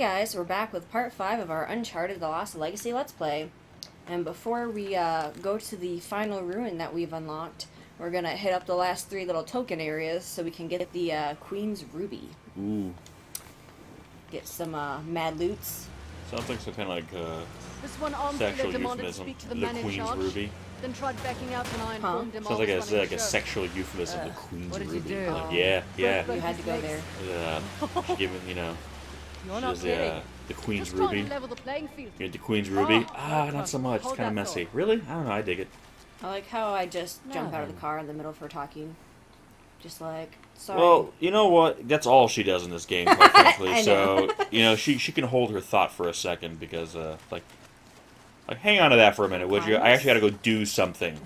guys, we're back with part 5 of our Uncharted The Lost Legacy Let's Play. And before we go to the final ruin that we've unlocked, we're going to hit up the last 3 little token areas so we can get the Queen's Ruby. Ooh. Get some mad loots. Sounds like some kind of like This one armed sexual demanded to euphemism. speak to the The man in Queen's charge, Ruby. then tried backing out when I Huh? informed him I Sounds was like running like the a show. sexual euphemism. The Queen's what did you Ruby. do? Like, yeah. You had to go there. She gave him, you know. You're not She's kidding. the Queen's Just trying Ruby. to level the playing field. You get the Queen's Ruby. Oh, Not so much. It's hold kind of that messy. thought. Really? I don't know. I dig it. I like how I just jump out of the No. car in the middle of her talking. Just like, sorry. Well, you know what? That's all she does in this game, quite frankly. I So, know. you know, she can hold her thought for a second because, like, hang on to that for a minute, would you? I actually got to go do something.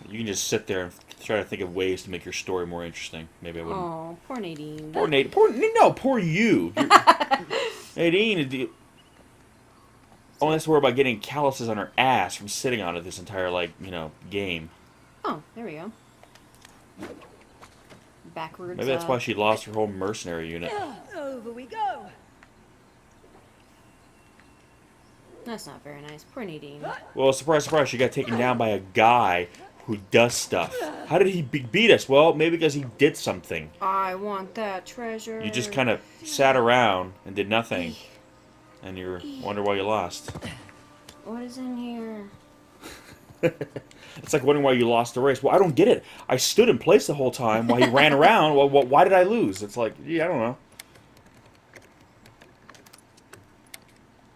You can just sit there and try to think of ways to make your story more interesting. Maybe I wouldn't. Oh, poor Nadine. Poor Nate. Poor you. Nadine. Only has to worry about getting calluses on her ass from sitting on it this entire, like, you know, game. Oh, there we go. Backwards. Maybe that's why she lost her whole mercenary unit. Over we go. That's not very nice. Poor Nadine. Well, surprise, surprise, she got taken down by a guy who does stuff. How did he beat us? Well, maybe because he did something. I want that treasure. You just kind of sat around and did nothing. And you wonder why you lost. What is in here? It's like wondering why you lost the race. Well, I don't get it. I stood in place the whole time while he ran around. Well, why did I lose? It's like, yeah, I don't know.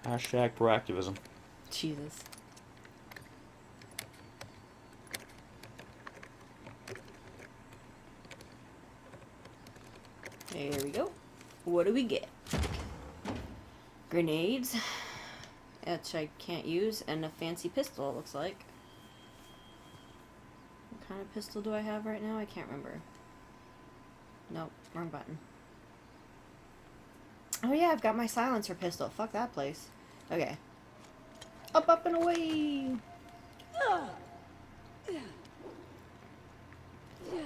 Hashtag proactivism. Jesus. There we go. What do we get? Grenades, which I can't use, and a fancy pistol, it looks like. What kind of pistol do I have right now? I can't remember. Nope, wrong button. Oh yeah, I've got my silencer pistol. Fuck that place. Okay. Up, and away!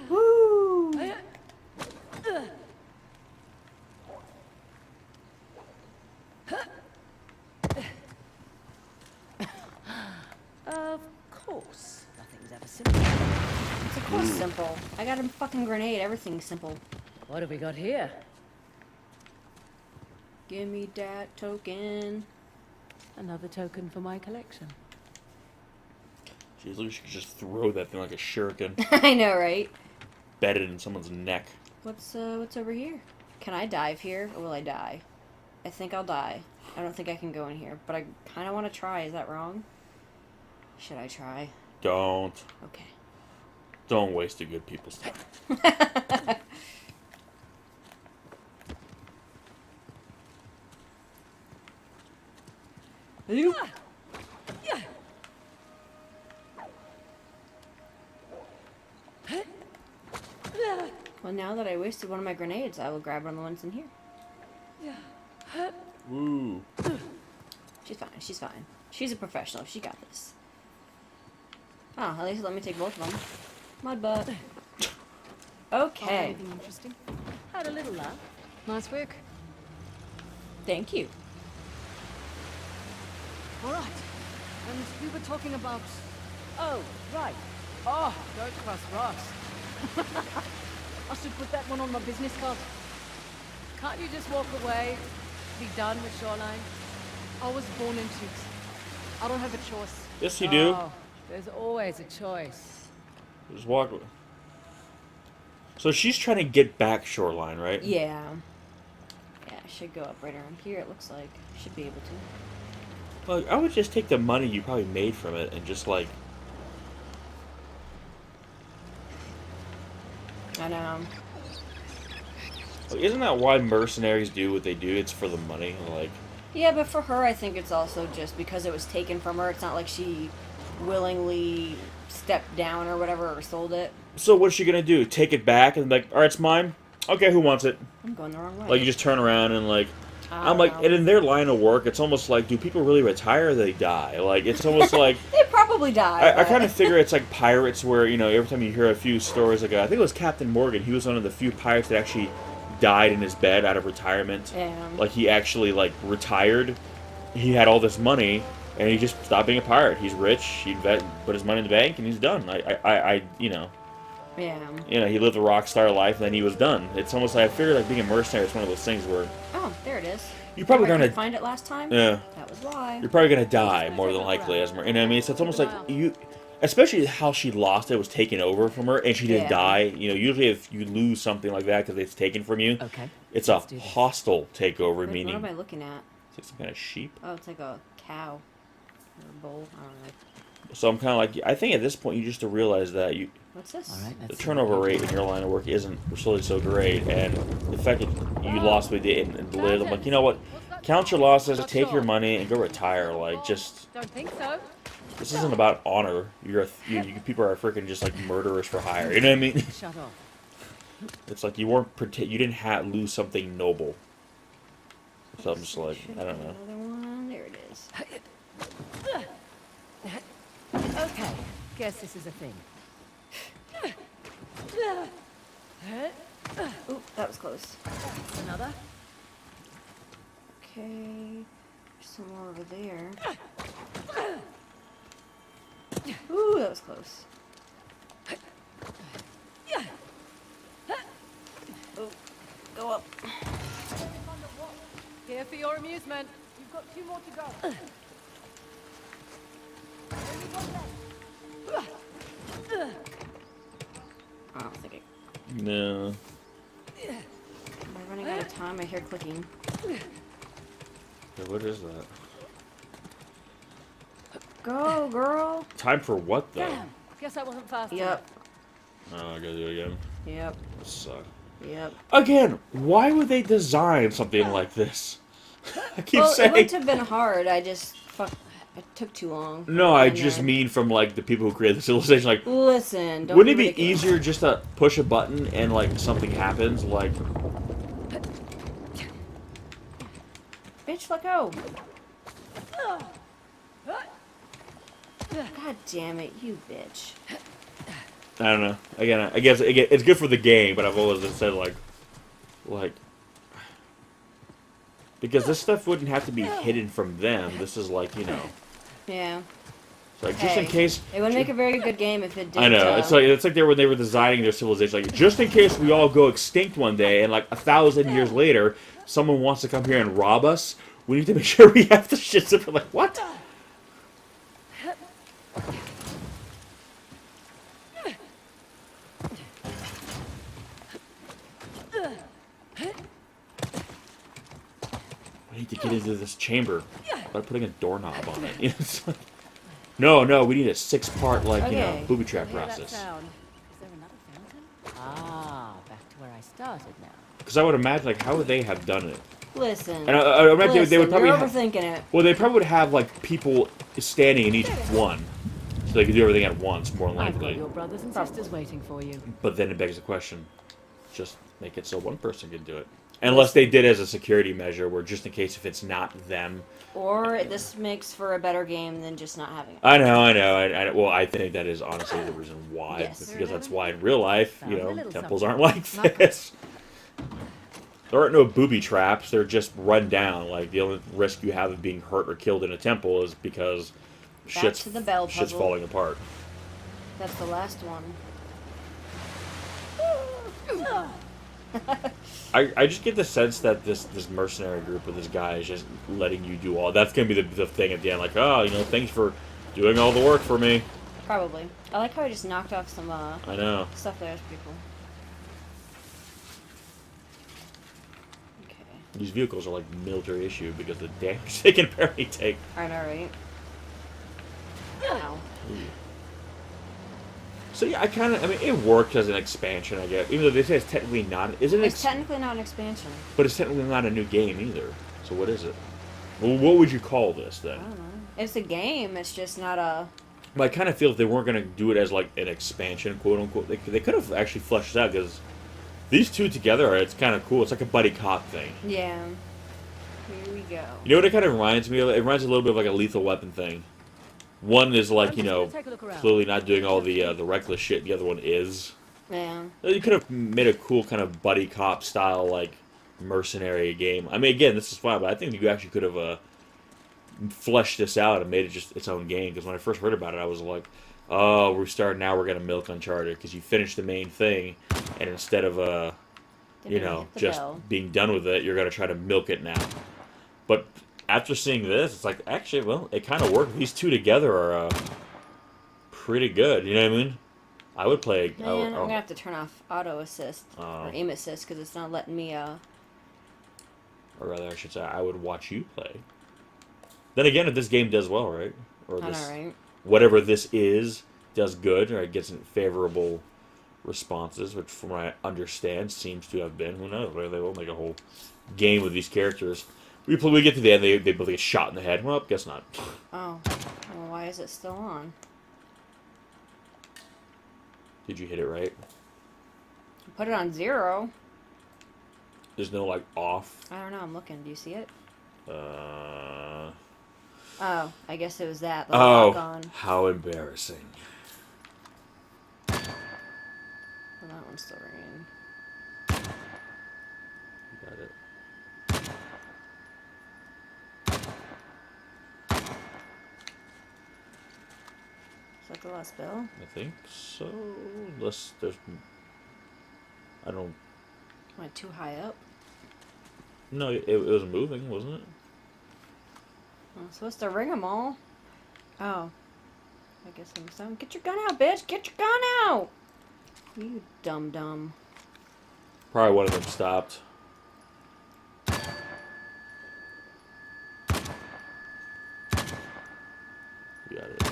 Woo! Of course. Nothing's ever simple. It's of course simple. I got a fucking grenade. Everything's simple. What have we got here? Give me that token. Another token for my collection. Jeez, look, she could just throw that thing like a shuriken. I know, right? Bet it in someone's neck. What's over here? Can I dive here, or will I die? I think I'll die. I don't think I can go in here, but I kind of want to try. Is that wrong? Should I try? Don't. Okay. Don't waste a good people's time. You. Well, now that I wasted one of my grenades, I will grab one of the ones in here. Woo. She's fine. She's fine. She's a professional. She got this. Oh, at least let me take both of them. Mud butt. Okay. Anything interesting? Had a little laugh. Nice work. Thank you. All right. And we were talking about... Oh, right. Oh, don't cross rocks. I should put that one on my business card. Can't you just walk away? Be done with Shoreline? I was born in Chicks. I don't have a choice. Yes, you do. Oh, there's always a choice. Just walk. So she's trying to get back Shoreline, right? Yeah. Yeah, I should go up right around here, it looks like. Should be able to. Well, I would just take the money you probably made from it and just, like... I know. Like, isn't that why mercenaries do what they do? It's for the money, like... Yeah, but for her, I think it's also just because it was taken from her. It's not like she willingly stepped down or whatever or sold it. So what's she gonna do? Take it back and like, alright, it's mine? Okay, who wants it? I'm going the wrong way. Like, you just turn around and like... I I'm don't like, know. and in their line of work, it's almost like, do people really retire or they die? Like, it's almost like... They probably die. I kind of figure it's like pirates where, you know, every time you hear a few stories, like, I think it was Captain Morgan, he was one of the few pirates that actually died in his bed out of retirement. Yeah. Like, he actually, like, retired. He had all this money, and he just stopped being a pirate. He's rich. He put his money in the bank, and he's done. You know. Yeah. You know, he lived a rock star life, and then he was done. It's almost like, I figured, like, being a mercenary is one of those things where... Oh, there it is. You're probably Remember I gonna... couldn't find it last time? Yeah. That was why. You're probably gonna die, more than likely, as you know what I mean? So it's almost like, you... Especially how she lost it was taken over from her, and she didn't die. You know, usually if you lose something like that because it's taken from you, it's a hostile takeover, Wait, meaning... What am I looking at? It's like some kind of sheep. Oh, it's like a cow. Or a bull. I don't know. So I'm kind of like, I think at this point you just to realize that What's this? the turnover rate in your line of work isn't really so great, and the fact that you lost what you did and lived, I'm like, you know what? Count your losses, take your money, and go retire. Like, just... Don't think so. This isn't about honor. You people are freaking just like murderers for hire. You know what I mean? Shut off. It's like you didn't lose something noble. So I'm just like, I don't know. Another one. There it is. Okay, guess this is a thing. Oop, that was close. Another. Okay. There's some more over there. Ooh, that was close. Oh, go up. Here for your amusement. You've got 2 more to go. I don't think it. No. Am I running out of time? I hear clicking. Yeah, what is that? Go, girl. Time for what, though? Damn. Guess I wasn't fast Yep. Oh, I gotta do it again. Yep. This sucks. Yep. Again, why would they design something like this? I keep Well, saying... it wouldn't have been hard. It took too long. No, I And, just mean from, like, the people who created the civilization, like... Listen, don't Wouldn't it be ridiculous. easier just to push a button and, like, something happens? Like... Bitch, let go. God damn it, you bitch. I don't know. Again, I guess it's good for the game, but I've always just said, like... Because this stuff wouldn't have to be hidden from them. This is, like, you know... Yeah. Like, just in case... It would make a very good game if it did. I know. It's like when they were designing their civilization. Like, just in case we all go extinct one day, and like 1,000 years later, someone wants to come here and rob us, we need to make sure we have the shit simple. Like, what? I need to get into this chamber by putting a doorknob on it. It's like, no, we need a 6-part, like, you know, Okay. booby trap Hear that process. sound? Is there another fountain? Ah, back to where I started now. Because I would imagine, like, how would they have done it? Listen. And I imagine they would probably you're have, overthinking it. well, they probably would have, like, people standing in each one. So they could do everything at once, more than I've got likely. your brothers and sisters waiting for you. But then it begs the question, just make it so one person can do it. Unless they did as a security measure, where just in case if it's not them. Or this makes for a better game than just not having it. I know. Well, I think that is honestly the reason why. Yes. Because that's why in real life, you Found a know, little temples something. aren't like this. There aren't no booby traps. They're just run down. Like, the only risk you have of being hurt or killed in a temple is because to the bell shit's puzzle. falling apart. That's the last one. I just get the sense that this mercenary group with this guy is just letting you do all. That's gonna be the thing at the end. Like, oh, you know, thanks for doing all the work for me. Probably. I like how I just knocked off some I know. stuff there for people. Okay. These vehicles are like military issue because the damage they can apparently take. I know, right? Ow. So yeah, I mean, it worked as an expansion, I guess. Even though they say it's technically not, It's technically not an expansion. but it's technically not a new game either. So what is it? Well, what would you call this then? I don't know. It's a game. It's just not a. But I kind of feel if they weren't going to do it as like an expansion, quote unquote, they could have actually fleshed it out because these two together, it's kind of cool. It's like a buddy cop thing. Yeah. Here we go. You know what it kind of reminds me of? It reminds me a little bit of like a Lethal Weapon thing. One is like, you know, clearly not doing all the reckless shit. The other one is. Yeah. You could have made a cool kind of buddy cop style, like, mercenary game. I mean, again, this is fine, but I think you actually could have fleshed this out and made it just its own game. Because when I first heard about it, I was like, oh, we're starting now, we're going to milk Uncharted. Because you finish the main thing, and instead of, you know, just being done with it, you're going to try to milk it now. But after seeing this, it's like, actually, well, it kind of worked. These two together are pretty good. You know what I mean? I would play. Man, I'm gonna have to turn off auto assist or Oh. aim assist because it's not letting me. Or rather, I should say, I would watch you play. Then again, if this game does well, right? Or I this, know, right? whatever this is, does good, or it gets favorable responses, which from what I understand seems to have been. Who knows? Maybe they will make a whole game with these characters. We get to the end, they both get shot in the head. Well, guess not. Oh. Well, why is it still on? Did you hit it right? Put it on 0. There's no, like, off. I don't know. I'm looking. Do you see it? Oh, Oh, I guess it was that. The lock on. How embarrassing. Well, that one's still ringing. Got it. Is that the last bill? I think so. Unless there's... I don't... Went too high up. No, it was moving, wasn't it? I'm supposed to ring them all. Oh. I guess I'm done. Get your gun out, bitch! Get your gun out! You dum-dum. Probably one of them stopped. You got it.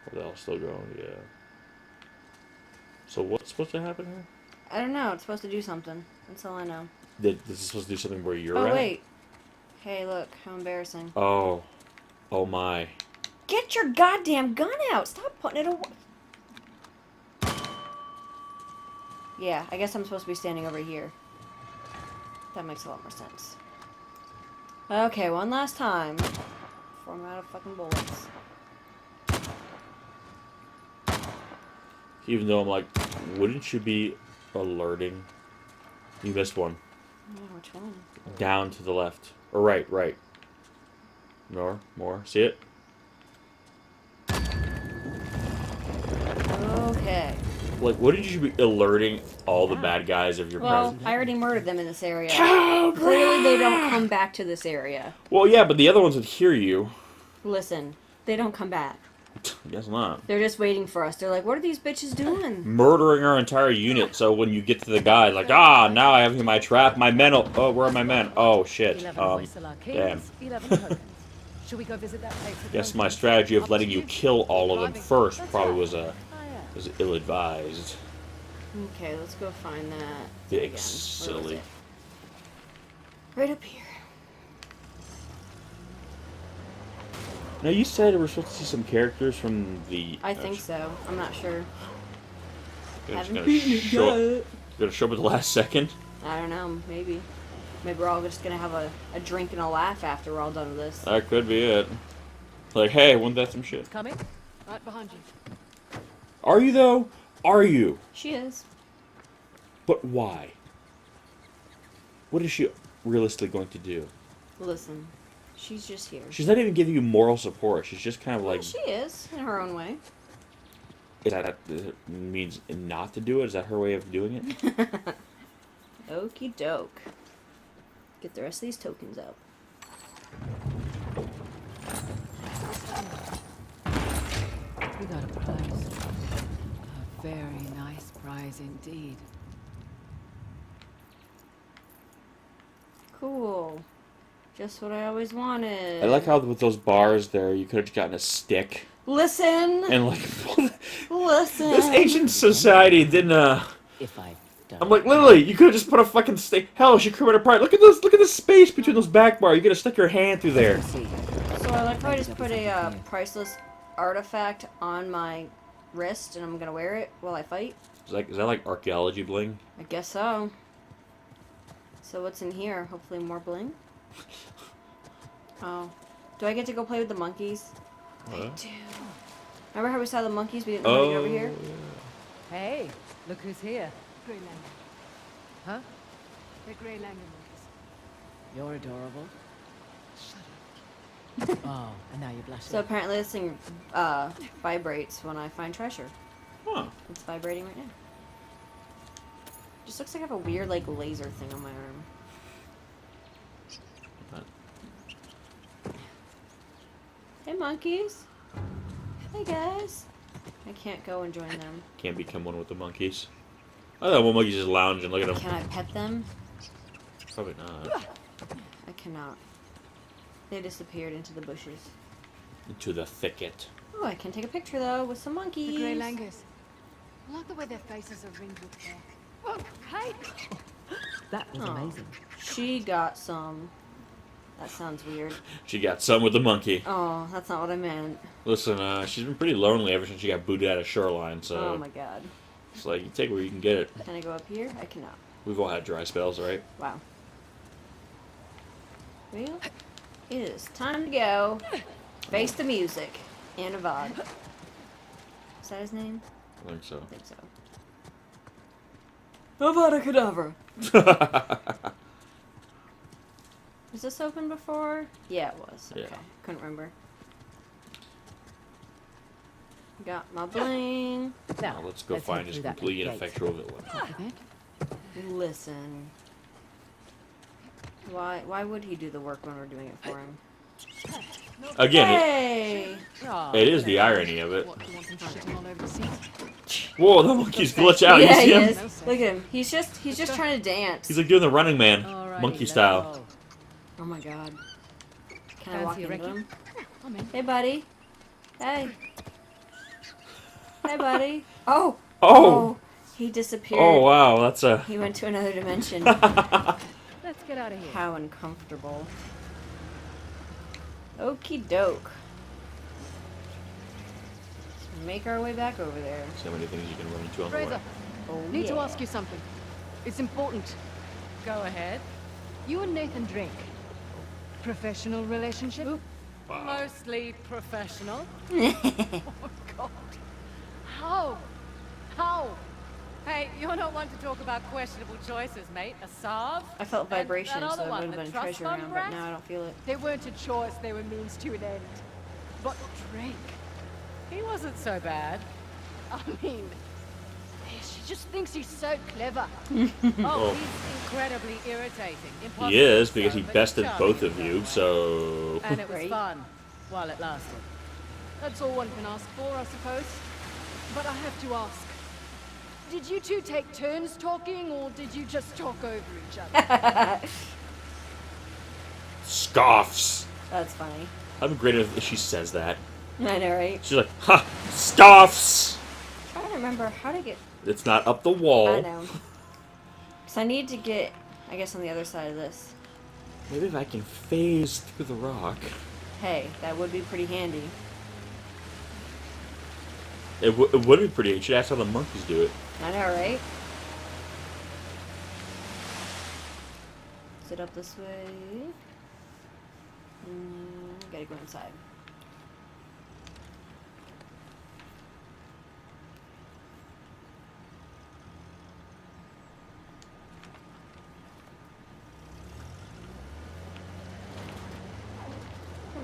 Oh, they're all still going, yeah. So what's supposed to happen here? I don't know. It's supposed to do something. That's all I know. This is supposed to do something where you're Oh, at? wait. Hey, look. How embarrassing. Oh. Oh, my. Get your goddamn gun out! Stop putting it away. Yeah, I guess I'm supposed to be standing over here. That makes a lot more sense. Okay, one last time. Before I'm out of fucking bullets. Even though I'm like, wouldn't you be alerting? You missed one. Yeah, which one? Down to the left. Or right. More. See it? Okay. Like, wouldn't you be alerting all the bad guys of your Well, presence? I already murdered them in this area. Cobra! Clearly they don't come back to this area. Well, yeah, but the other ones would hear you. Listen, they don't come back. Guess not. They're just waiting for us. They're like, what are these bitches doing? Murdering our entire unit, so when you get to the guy, like, ah, now I have you in my trap. My men, oh, where are my men? Oh, shit. 11 Hoysala Damn. Kings, 11 tokens. Should we go visit that place? Guess my strategy of letting you kill all of them first probably was ill-advised. Okay, let's go find that. Big again. Where was silly. it? Right up here. Now, you said we're supposed to see some characters from the... I think so. I'm not sure. Gonna Haven't show up at the last second? I don't know. Maybe. Maybe we're all just gonna have a drink and a laugh after we're all done with this. That could be it. Like, hey, wasn't that some shit? Coming? Right behind you. Are you, though? Are you? She is. But why? What is she realistically going to do? Listen, she's just here. She's not even giving you moral support. She's just kind of like... Well, she is, in her own way. Is that means not to do it? Is that her way of doing it? Okie doke. Get the rest of these tokens up. We got a prize. A very nice prize indeed. Cool. Just what I always wanted. I like how with those bars there, you could have gotten a stick. Listen! And like... Listen! This ancient society didn't, If I've done I'm like, literally, you could have just put a fucking stick. Hell, she could have apart. Look at this. Look at the space between those back bars. You could have stuck your hand through there. So I like how I just put a priceless artifact on my wrist and I'm gonna wear it while I fight. Is that like archaeology bling? I guess so. So what's in here? Hopefully more bling. Oh. Do I get to go play with the monkeys? I What? do. Remember how we saw the monkeys? We didn't know how to get over here. Hey, look who's here. Grey Langan. Huh? They're Grey Langan monkeys. You're adorable. Shut up. Oh, and now you're blushing. So apparently this thing vibrates when I find treasure. Huh. It's vibrating right now. Just looks like I have a weird like laser thing on my arm. Hey monkeys. Hey guys. I can't go and join them. Can't become one with the monkeys. I thought one monkey's just lounging. Look at him. Can I pet them? Probably not. I cannot. They disappeared into the bushes. Into the thicket. Oh, I can take a picture though with some monkeys. The Grey Langers. I like the way their faces are ringed with hair. Oh, hey! That was Oh. amazing. She got some. That sounds weird. She got some with the monkey. Oh, that's not what I meant. Listen, she's been pretty lonely ever since she got booted out of Shoreline, so Oh my god. it's like, you take where you can get it. Can I go up here? I cannot. We've all had dry spells, right? Wow. Well, it is time to go. Face the music. Avad. Is that his name? I think so. I think so. Avada Kedavra. Was this open before? Yeah, it was. Okay. Yeah. Couldn't remember. Got my bling. Now let's go find head this through that completely gate. ineffectual villain. Okay. Listen. Why would he do the work when we're doing it for him? Again, Hey! Oh, it is the irony of it. What, you want them shitting all over the seat? Whoa, the monkey's glitch out. Yeah, You see he him? is. Look at him. He's just trying to dance. He's like doing the Running Man, Alrighty, monkey let's style. go. Oh my god. Can I walk Fancy a into recce? him? I'm in. Hey, buddy. Hey. Hey, buddy. Oh. Oh! He disappeared. Oh, wow, that's a... He went to another dimension. Let's get out of here. How uncomfortable. Okie doke. Let's make our way back over there. So many things you can run into on the Fraser, way. Oh, need to yeah. ask you something. It's important. Go ahead. You and Nathan drink. Professional relationship? Wow. Mostly professional. Oh, God. How? How? Hey, you're not one to talk about questionable choices, mate. A Sav? I felt And vibration, that so other it one, would have the been trust treasure fund around, brat? but now I don't feel it. They weren't a choice, they were means to an end. But Drake, He wasn't so bad. I mean, she just thinks he's so clever. Oh, he's incredibly irritating. Impossible He is, to because he but bested charming both of as you, well. so... And it was Right. fun while it lasted. That's all one can ask for, I suppose. But I have to ask. Did you two take turns talking, or did you just talk over each other? Scoffs! That's funny. That'd be great if she says that. I know, right? She's like, ha! Scoffs! I'm trying to remember how to get... It's not up the wall. I know. Because I need to get, I guess, on the other side of this. Maybe if I can phase through the rock. Hey, that would be pretty handy. It would be pretty. You should ask how the monkeys do it. I know, right? Is it up this way? Gotta go inside.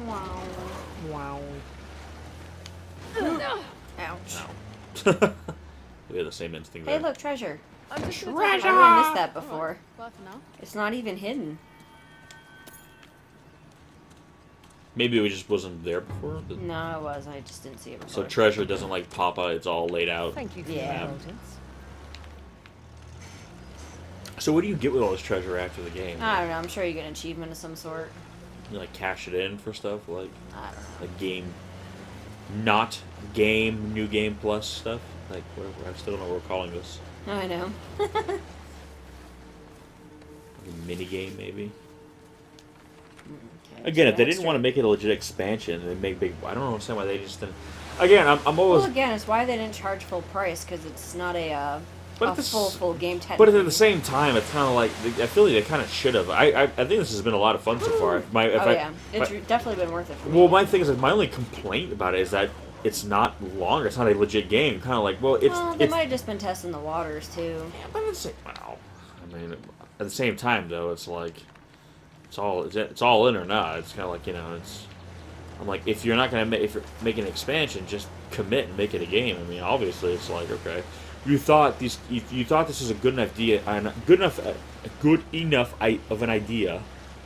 Wow. Wow. Ouch. We had the same instinct Hey, there. look, treasure. I'm just Treasure! gonna take I missed that before. Bye for now. It's not even hidden. Maybe it just wasn't there before. No, it was. I just didn't see it So before. treasure doesn't like pop out. It's all laid out. Thank you for Yeah. your indulgence. So what do you get with all this treasure after the game? I don't know. I'm sure you get an achievement of some sort. You like cash it in for stuff like I don't know. like game, not game, new game plus stuff. Like whatever. I still don't know what we're calling this. I know. Like a mini game maybe. Okay, Again, so if they that's didn't want to true. make it a legit expansion, they make big. I don't understand why they just didn't. Again, I'm Well, always. again, it's why they didn't charge full price, because it's not a But a at the s- full game But technically. at the same time, it's kind of like I feel like they kind of should have. I think this has been a lot of fun so far. If Oh I, yeah, it's definitely been worth it for me. Well, my thing is that my only complaint about it is that it's not longer. It's not a legit game. Kind of like, well, they might have just been testing the waters too. Yeah, but I mean, at the same time though, it's like it's all in or not. It's kind of like, you know, it's. I'm like, if you're not gonna if you're making an expansion, just commit and make it a game. I mean, obviously, it's like, okay, you thought this is a good enough of an idea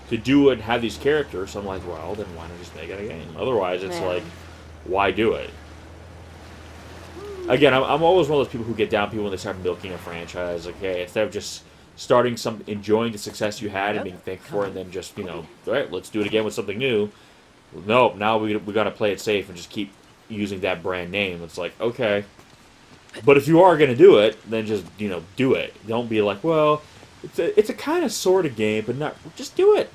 to do it and have these characters. So I'm like, well, then why not just make it a game? Otherwise, it's like, why do it? Again, I'm always one of those people who get down people when they start milking a franchise. Like, hey, instead of just enjoying the success you had and being thankful for it, and then just, you know, all right, let's do it again with something new. Nope, now we got to play it safe and just keep using that brand name. It's like, okay. But if you are going to do it, then just, you know, do it. Don't be like, well, it's a kind of sort of game, but not, just do it.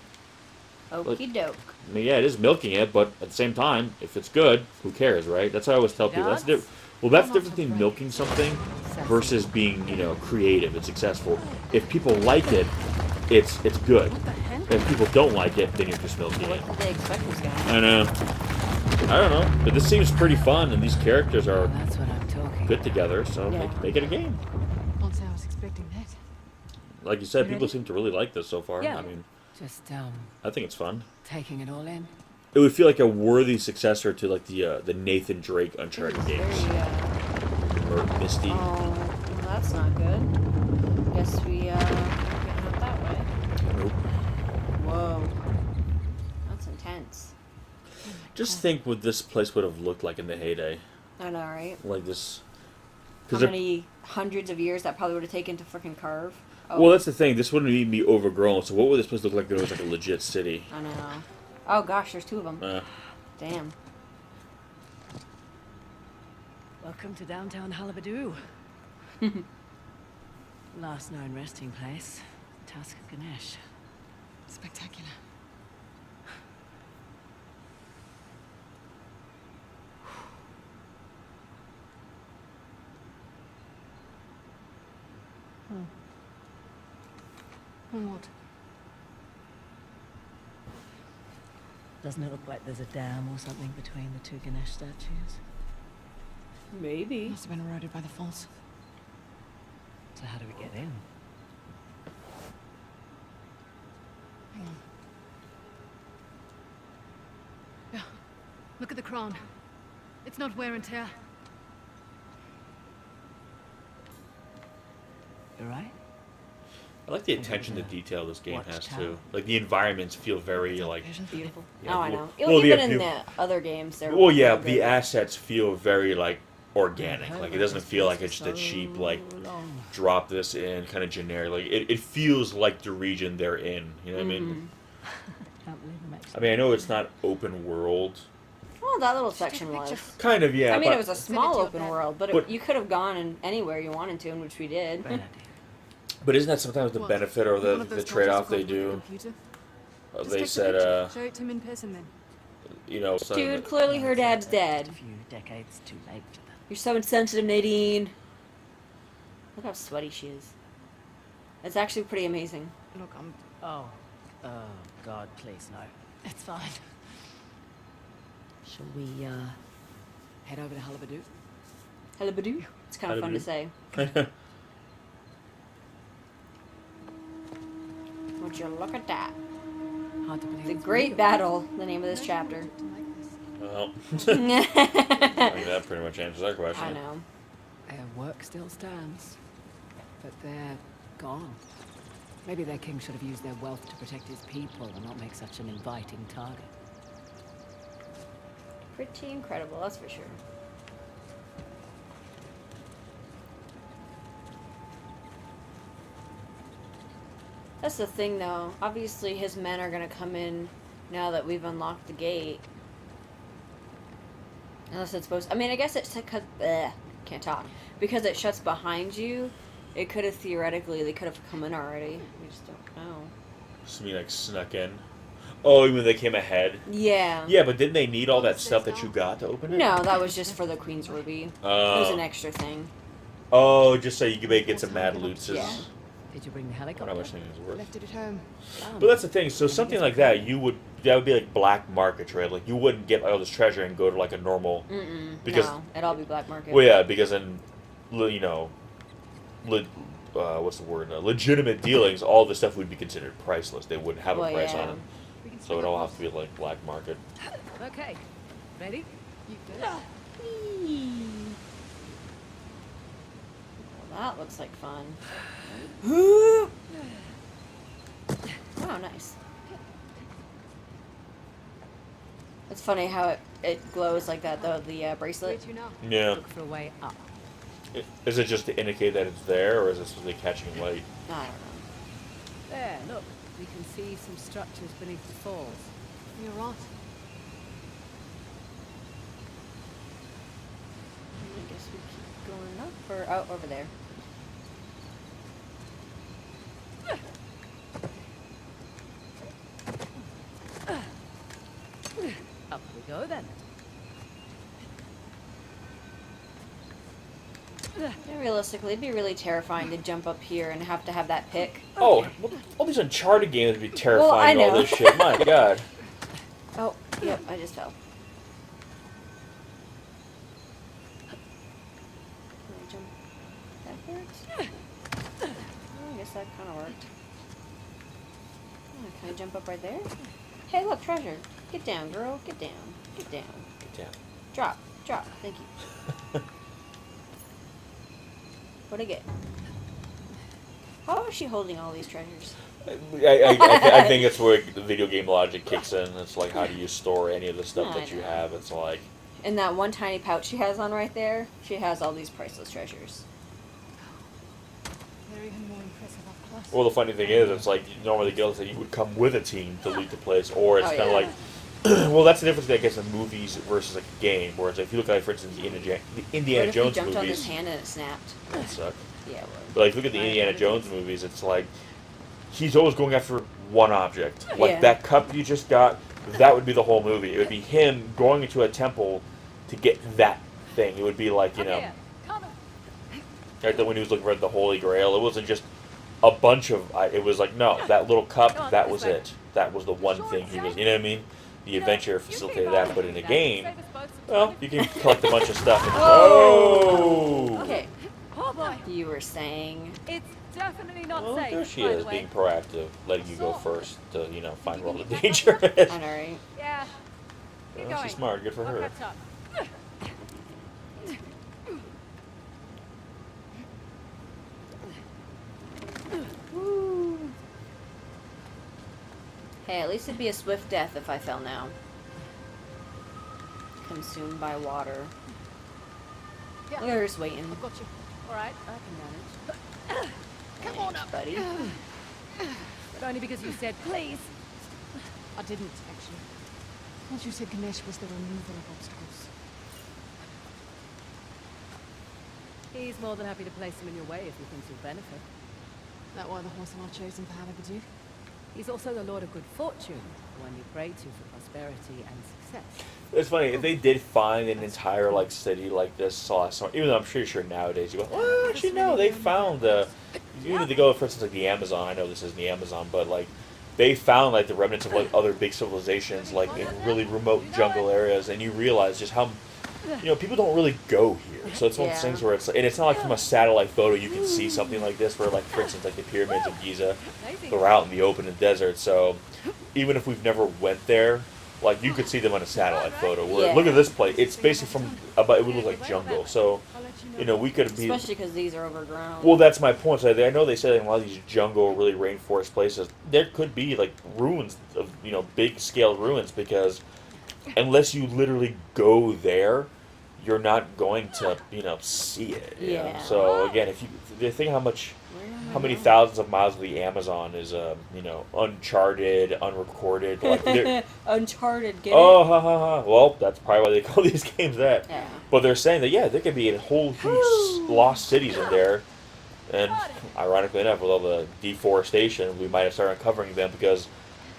Okie doke. I mean, yeah, it is milking it, but at the same time, if it's good, who cares, right? That's what I always tell people. That's the difference between milking something versus being, you know, creative and successful. If people like it, it's good. If people don't like it, then you're just milking it. What did they expect this guy? I know. I don't know, but this seems pretty fun, and these characters are That's what I'm talking good together. So make it a game. Can't say I was expecting that. Like you said, people seem to really like this so far. Yeah. I mean, just I think it's fun. taking it all in. It would feel like a worthy successor to like the Nathan Drake Uncharted games. Or Misty. Oh, well, that's not good. Guess we get out that way. Nope. Whoa, that's intense. Just think what this place would have looked like in the heyday. I know, right? Like this. How many hundreds of years that probably would have taken to freaking carve? Oh. Well, that's the thing. This wouldn't even be overgrown. So what would this place look like if it was like a legit city? I know. Oh gosh, there's two of them. Damn. Welcome to downtown Halibadu. Last known resting place, Tusk of Ganesh. Spectacular. What? Doesn't it look like there's a dam or something between the two Ganesh statues? Maybe. Must have been eroded by the falls. So how do we get in? Hang on. Yeah. Look at the crown. It's not wear and tear. You're right. I like the attention to detail this game has too. Like the environments feel very like Beautiful. Yeah, Oh, I know. well, Even yeah, in the other games, they're well, yeah, really the good. assets feel very like organic. Like it doesn't feel like it's just a cheap like drop this in kind of generic. Like it feels like the region they're in. You know what I mean? Can't believe I'm actually. I mean, I know it's not open world. Well, that little section was. Kind of, yeah. I mean, but, it was a small Send it to open your world, but you could have gone in anywhere you wanted to, in which we did. Bad idea. but isn't that sometimes the What? benefit or One of the those trade-off torches they recorded on do? the computer? Just They take the said, picture. Show it to him in person then. you know, something Dude, that- clearly her dad's A dead. few decades too late for that. You're so insensitive, Nadine. Look how sweaty she is. It's actually pretty amazing. Look, I'm... Oh God, please no. It's fine. Shall we head over to Halibadu? Halibadu. It's kind of fun to say. Would you look at that? Hard to believe. The it's Great real. Battle, the name of this chapter. well, I mean, that pretty much answers that question. I know. Their work still stands, but they're gone. Maybe their king should have used their wealth to protect his people and not make such an inviting target. Pretty incredible, that's for sure. That's the thing, though. Obviously, his men are going to come in now that we've unlocked the gate. Unless it's supposed... I mean, I guess it's... Can't talk. Because it shuts behind you, it could have theoretically... They could have come in already. We just don't know. Just mean like snuck in. Oh, you mean they came ahead? Yeah. Yeah, but didn't they need all that stuff that you got to open it? No, that was just for the Queen's Ruby. It was an Oh, extra thing. oh, just so you can make get some Mad Loots. Yeah. Did you bring the I don't know helicopter? how much thing is worth. Left it at home. But that's the thing. So something like that, you would that would be like black market trade. Like you wouldn't get all this treasure and go to like a normal. Because no, it'd all be black market. Well, yeah, because in you know, what's the word? Legitimate dealings, all this stuff would be considered priceless. They wouldn't have a price on it. So it all have to be like black market. Okay, ready? You good? Well, that looks like fun. Oh, nice. It's funny how it glows like that, though, the bracelet. Where to now? Yeah. Look for a way up. Is it just to indicate that it's there, or is it supposed to be catching light? I don't know. There, look. We can see some structures beneath the falls. You're right. I guess we keep going up, or oh, over there. Up we go then. Yeah, realistically, it'd be really terrifying to jump up here and have to have that pick. Oh, well, all these Uncharted games would be terrifying. I know. All this shit. My God. Oh, yep, I just fell. Can I jump backwards? Oh, I guess that kind of worked. Oh, can I jump up right there? Hey, look, treasure. Get down, girl. Get down. Get down. Damn. Drop. Drop. Thank you. What'd I get? How is she holding all these treasures? I think it's where the video game logic kicks in. It's like, how do you store any of the stuff I that you know. have? It's like, In that one tiny pouch she has on right there, she has all these priceless treasures. They're even more impressive up close. well, the funny thing is, it's like normally the guilds that you would come with a team to loot the place, or it's Oh, kind of yeah. like, well, that's the difference, I guess, in movies versus like a game. Whereas if you look at, for instance, the Indiana What if Jones he jumped on his movies, hand and it snapped? that suck. Yeah, it would. But like, look at the Indiana Jones movies. It's like he's always going after one object. Like Yeah. that cup you just got, that would be the whole movie. It would be him going into a temple to get that thing. It would be like, you know, Here, come on. like when he was looking for the Holy Grail. It wasn't just a bunch of. It was like, no, that little cup. That was it. That was the one thing he was. You know what I mean? The adventure facilitated that, but in a game, well, you can collect a bunch of stuff. And oh. Okay, Oh boy, you were saying. it's definitely not Well, safe. there she by is, the way. being proactive, letting you go first to, you know, find where all the danger is. I know, right? Yeah. Keep Well, going. she's smart. Good for I'll her. catch up. Hey, at least it'd be a swift death if I fell now. Consumed by water. Yeah. Look at her just waiting. I've got you. All right, I can manage. Come on up, buddy. But only because you said please. I didn't, actually. What you said, Ganesh, was the removal of obstacles. He's more than happy to place them in your way if he thinks you'll benefit. That why the horse am I chosen for Halabaduke? He's also the Lord of Good Fortune, the one you pray to for prosperity and success. It's funny, if they did find an entire, like, city like this last summer, even though I'm pretty sure nowadays you go, well, actually, no, they found you need to go, for instance, like the Amazon. I know this isn't the Amazon, but, like, they found, like, the remnants of, like, other big civilizations, like, in really remote jungle areas, and you realize just how, you know, people don't really go here. So it's one of those Yeah. things where it's, and it's not like from a satellite photo you can see something like this, where, like, for instance, like the pyramids of Giza, they're out in the open and desert, so even if we've never went there, like, you could see them on a satellite photo. Where, Yeah. look at this place. It's basically from about. It would look like jungle. So, you know, we could be. Especially because these are overgrown. Well, that's my point. So I know they say in a lot of these jungle, really rainforest places, there could be like ruins of, you know, big scale ruins, because unless you literally go there, you're not going to, you know, see it. You know? Yeah. So again, if you think how many thousands of miles of the Amazon is, you know, uncharted, unrecorded, like they're- Uncharted, get oh, ha, ha, ha. Well, that's probably why they call these games that. Yeah. But they're saying that, yeah, there could be a whole huge lost cities in there. And ironically enough, with all the deforestation, we might have started uncovering them because,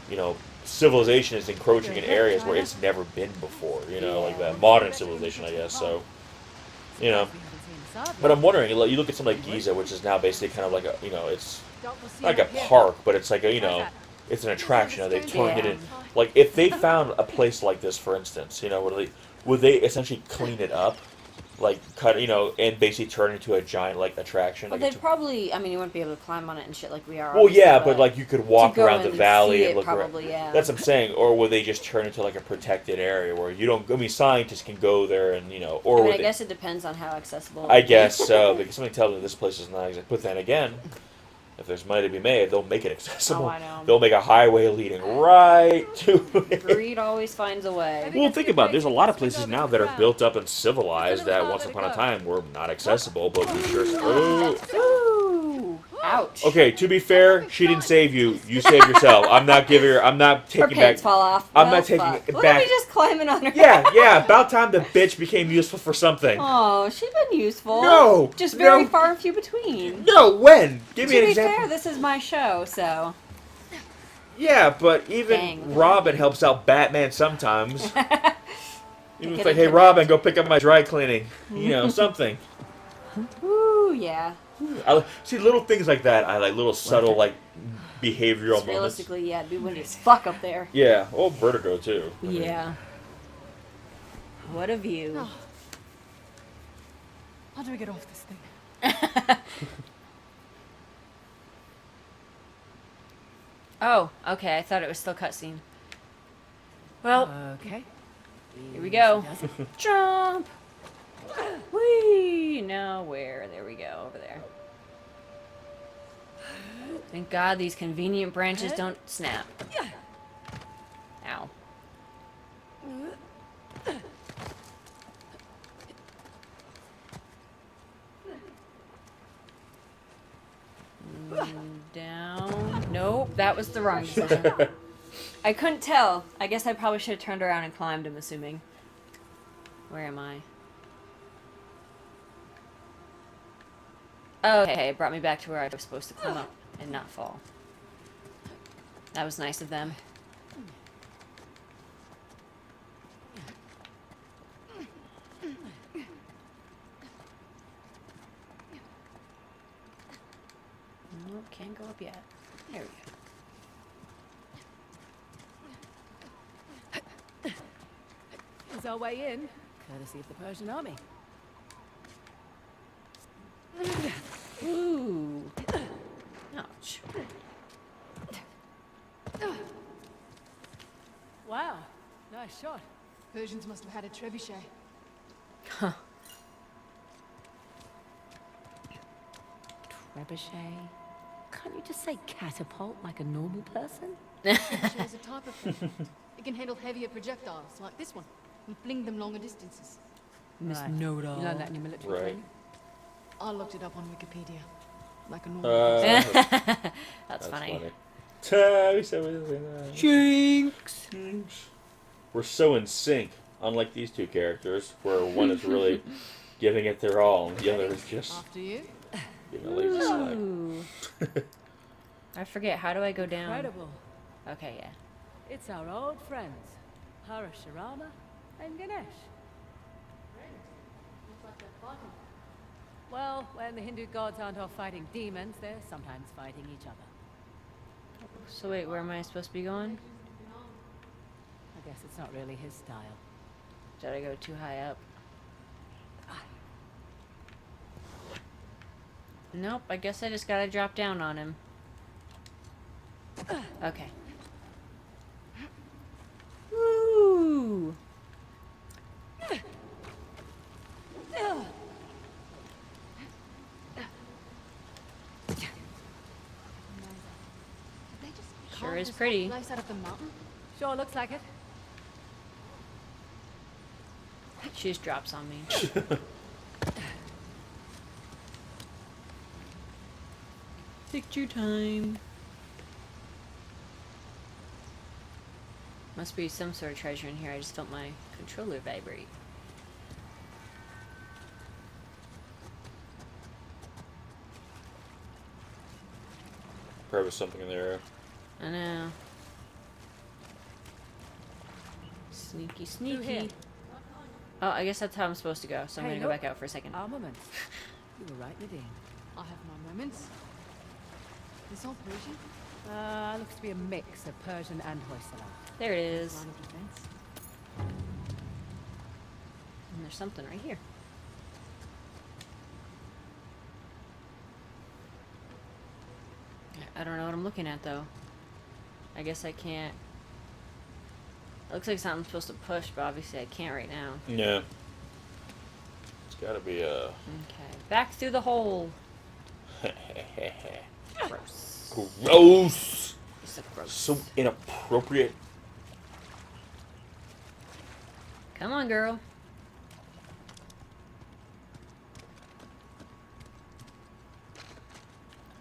you know, civilization is encroaching in areas where it's never been before, you know, like that modern civilization, I guess. So, you know. But I'm wondering, like, you look at something like Giza, which is now basically kind of like a, you know, it's like a park, but it's like a, you know, it's an attraction. You know, they've turned it Yeah. in. Like, if they found a place like this, for instance, you know, would they essentially clean it up? Like, cut, you know, and basically turn it into a giant, like, attraction? Well, Like they'd probably, I mean, you wouldn't be able to climb on it and shit like we are. well, obviously, yeah, but, like, you could walk go around the and valley see and it, look around. probably, yeah. That's what I'm saying. Or would they just turn it into, like, a protected area where you don't... I mean, scientists can go there and, you know... Or I mean, would I they, guess it depends on how accessible. I guess so, because something tells me this place is not exact. But then again, if there's money to be made, they'll make it accessible. Oh, I know. They'll make a highway leading right to it. Greed always finds a way. Well, think about it. There's a lot of places now that are built up and civilized that once upon a time were not accessible, but we sure... Ooh! Ouch. Okay, to be fair, she didn't save you. You saved yourself. I'm not giving her... I'm not Her taking pants back... fall off. I'm Well, not taking fuck. it Look back. at me just climbing on her. Yeah. About time the bitch became useful for something. Oh, she's been useful. No, Just very no. far and few between. No, when? Give me To an be example. fair, this is my show, so. Yeah, but even Dang. Robin helps out Batman sometimes. Even Get if it like, hey, to Robin, go pick up my dry cleaning. You know, something. Ooh, yeah. See, little things like that. I like little subtle, like, behavioral moments. Realistically, yeah, it'd be windy as fuck up there. Yeah, well, Vertigo, too. I mean, Yeah. What a view. Oh. How do we get off this thing? Oh, okay, I thought it was still cutscene. Well, Okay. here we go. Jump! Whee! No, where? There we go, over there. Thank God these convenient branches don't snap. Ow. Down. Nope, that was the wrong decision. I couldn't tell. I guess I probably should have turned around and climbed, I'm assuming. Where am I? Oh, okay, it brought me back to where I was supposed to climb up and not fall. That was nice of them. Nope, can't go up yet. There we go. Here's our way in, courtesy of the Persian army. Ooh. Ouch. Wow, nice shot. Persians must have had a trebuchet. Huh. Trebuchet. Can't you just say catapult like a normal person? Trebuchet is a type of thing. It can handle heavier projectiles, like this one, and fling them longer distances. Miss Right. Know-it-all. You learned that in your military Right. training? I looked it up on Wikipedia. Like a normal person. That's funny. Jinx. We're so in sync, unlike these two characters, where one is really giving it their all, and the other is just After you. giving a lazy slack. Ooh. I forget, how do I go down? Incredible. Okay, yeah. It's our old friends, Parashurama and Ganesh. Well, when the Hindu gods aren't off fighting demons, they're sometimes fighting each other. So wait, where am I supposed to be going? I guess it's not really his style. Did I go too high up? Nope, I guess I just gotta drop down on him. Okay. Woo! Sure is pretty. Place out of the mountain. Sure looks like it. She just drops on me. Picture time. Must be some sort of treasure in here. I just felt my controller vibrate. Probably something in there. I know. Sneaky, Through here. sneaky. Oh, I guess that's how I'm supposed to go, so I'm Hey, gonna go look. back out for a second. Armament. You were right, Nadine. I have my moments. This all Persian? Looks to be a mix of Persian and Hoysala. There it is. Line of defense. And there's something right here. I don't know what I'm looking at though. I guess I can't. It looks like something I'm supposed to push, but obviously I can't right now. Yeah. It's gotta be a... Okay. Back through the hole. Gross. Gross! It's so gross. So inappropriate. Come on, girl.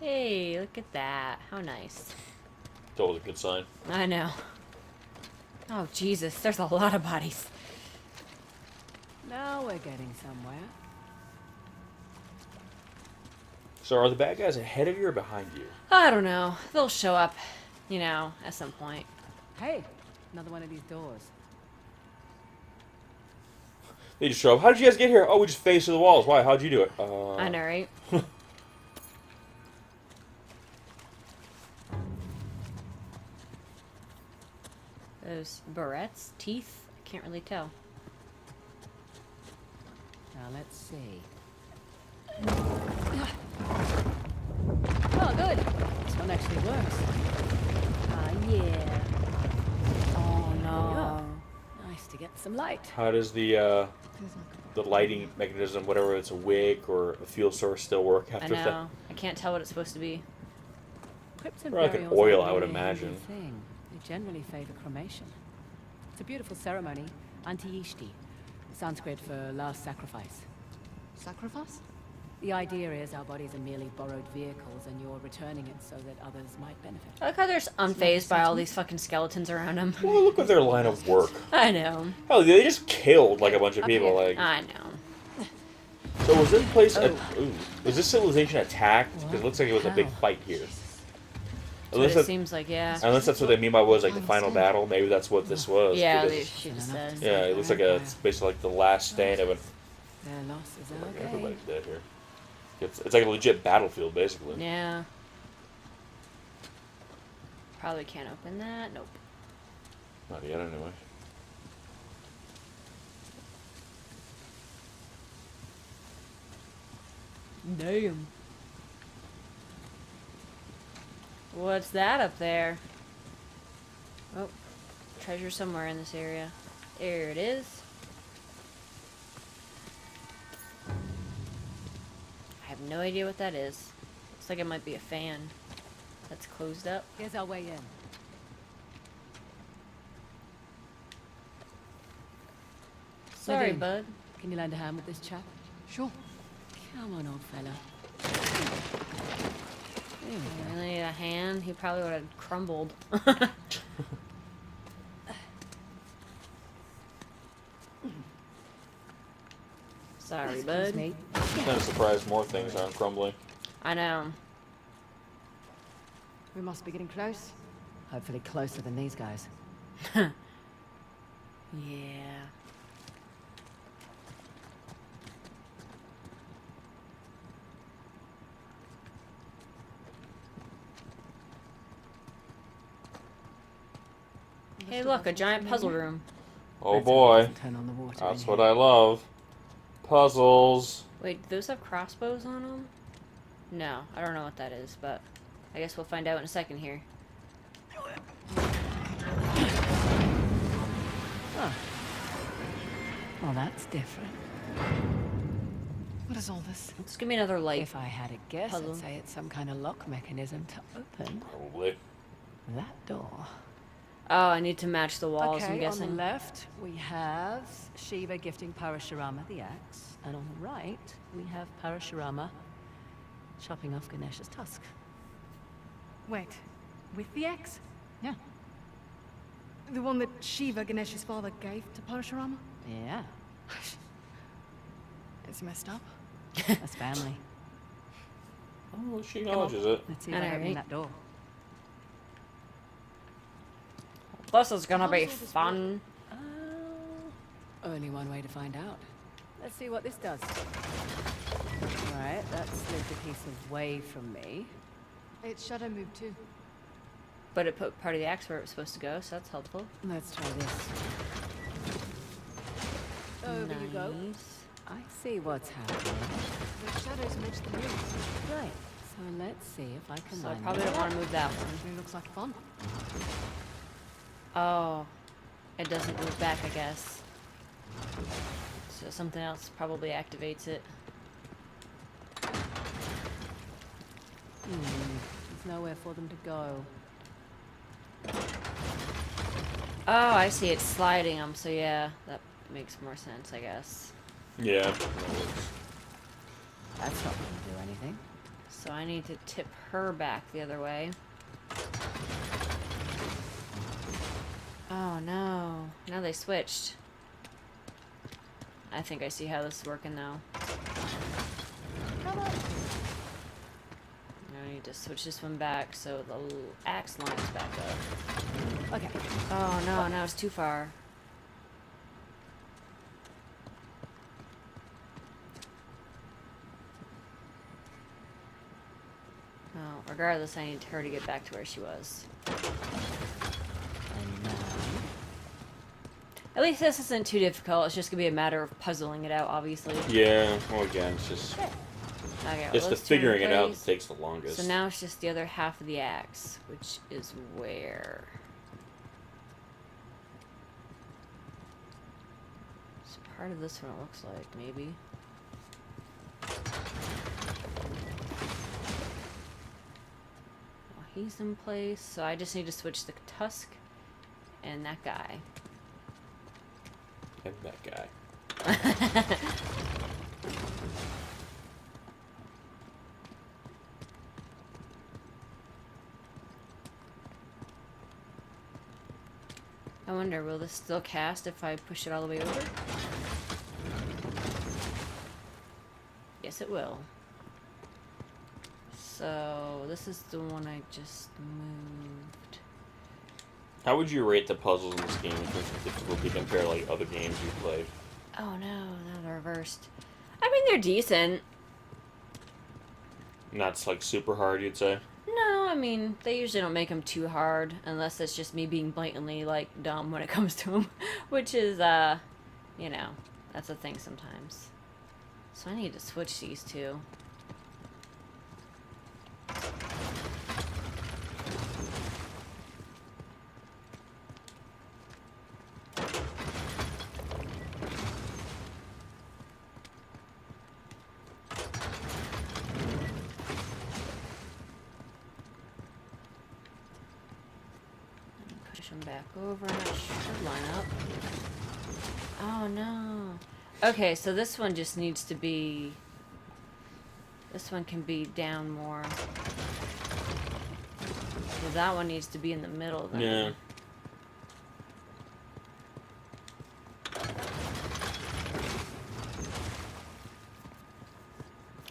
Hey, look at that. How nice. It's always a good sign. I know. Oh, Jesus. There's a lot of bodies. Now we're getting somewhere. So are the bad guys ahead of you or behind you? I don't know. They'll show up, you know, at some point. Hey, another one of these doors. They just show up. How did you guys get here? Oh, we just faced through the walls. Why? How'd you do it? I know, right? Those barrettes, teeth, I can't really tell. Now let's see. Oh, good. This one actually works. Yeah. Oh, no. Yeah. Nice to get some light. How does the lighting mechanism, whatever it's a wick or a fuel source, still work I after that? know. I can't tell what it's supposed to be. Crypts Or like an burials oil, are I would really a handy imagine. thing. They generally favor cremation. It's a beautiful ceremony, anti-ishti, Sanskrit for last sacrifice. Sacrifice? The idea is our bodies are merely borrowed vehicles, and you're returning it so that others might benefit. I like how they're unfazed by all these fucking skeletons around them. Well, look at their line of work. I know. Hell, they just killed like a bunch of people. Like, I know. so was this place? Was this civilization attacked? Because it looks like it was a big fight here. That's what it seems like, yeah. Unless that's what they mean by was like the final battle. Maybe that's what this was. Yeah, because- they should have said. yeah, it looks like it's basically like the last stand of it. Their losses are Like okay. everybody's dead here. It's like a legit battlefield, basically. Yeah. Probably can't open that. Nope. Not yet, anyway. Damn. What's that up there? Oh, treasure somewhere in this area. There it is. I have no idea what that is. Looks like it might be a fan that's closed up. Here's our way in. Sorry, doing? bud. Can you lend a hand with this chap? Sure. Come on, old fella. There we I really need a hand. He probably would have crumbled. Sorry, go. Excuse bud. me. Kind of surprised more things aren't crumbling. I know. We must be getting close. Hopefully closer than these guys. Yeah. Hey, look, a giant puzzle room. Oh Let's hope it boy, doesn't turn on the water that's in what here. I love. Puzzles. Wait, do those have crossbows on them? No, I don't know what that is, but I guess we'll find out in a second here. Huh. Well, that's different. What is all this? Just give me another light. If I had a guess, puzzle. I'd say it's some kind of lock mechanism to open Probably. that door. Oh, I need to match the walls, I'm Okay, on guessing. the left we have Shiva gifting Parashurama the axe, and on the right we have Parashurama chopping off Ganesh's tusk. Wait, with the axe? Yeah. The one that Shiva, Ganesh's father, gave to Parashurama? Yeah, It's messed up. that's family. Oh, she acknowledges it. Let's see if I Alright. open that door. This is gonna be How's all this fun. Only one way to find out. Let's see what this does. Alright, that slid the piece away from me. Its shadow moved too. But it put part of the axe where it was supposed to go, so that's helpful. Let's try this. Over you go. I see what's happening. The shadows match the moons. Right. So let's see if I can So I line probably them don't up. want to move that one. It looks like fun. Oh, it doesn't move back, I guess. So something else probably activates it. There's nowhere for them to go. Oh, I see. It's sliding them. So yeah, that makes more sense, I guess. Yeah. That works. That's not going to do anything. So I need to tip her back the other way. Oh no. Now they switched. I think I see how this is working now. Come on. Now I need to switch this one back so the axe lines back up. Okay. Oh no, now it's too far. Oh, regardless, I need her to get back to where she was. And now... At least this isn't too difficult. It's just gonna be a matter of puzzling it out, obviously. Yeah. Well, again, it's just Okay, well, it's the let's turn figuring it out place. that takes the longest. So now it's just the other half of the axe, which is where. It's part of this one. It looks like maybe. Well, he's in place, so I just need to switch the tusk and that guy. And that guy. I wonder, will this still cast if I push it all the way over? Yes, it will. So, this is the one I just moved. How would you rate the puzzles in this game in terms of difficulty compared to like other games you played? Oh no, now they're reversed. I mean, they're decent. Not like super hard, you'd say. No, I mean, they usually don't make them too hard, unless it's just me being blatantly, like, dumb when it comes to them. Which is, you know, that's a thing sometimes. So I need to switch these two. Push them back over, and that should line up. Oh no. Okay, so this one just needs to be... This one can be down more. So that one needs to be in the middle then. Yeah.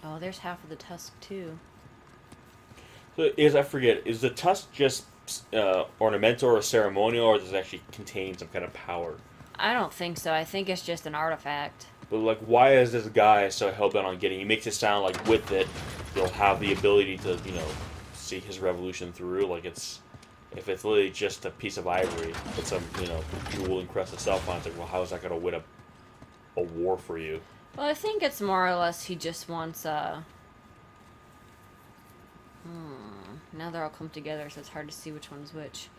Oh, there's half of the tusk too. So I forget, is the tusk just ornamental or ceremonial, or does it actually contain some kind of power? I don't think so. I think it's just an artifact. But like, why is this guy so hell-bent on getting? He makes it sound like with it, you'll have the ability to, you know, see his revolution through. Like if it's literally just a piece of ivory, with some, you know, jewel encrusted stuff on it, it's like, well, how is that gonna win a war for you? Well, I think it's more or less he just wants now they're all clumped together, so it's hard to see which one's which.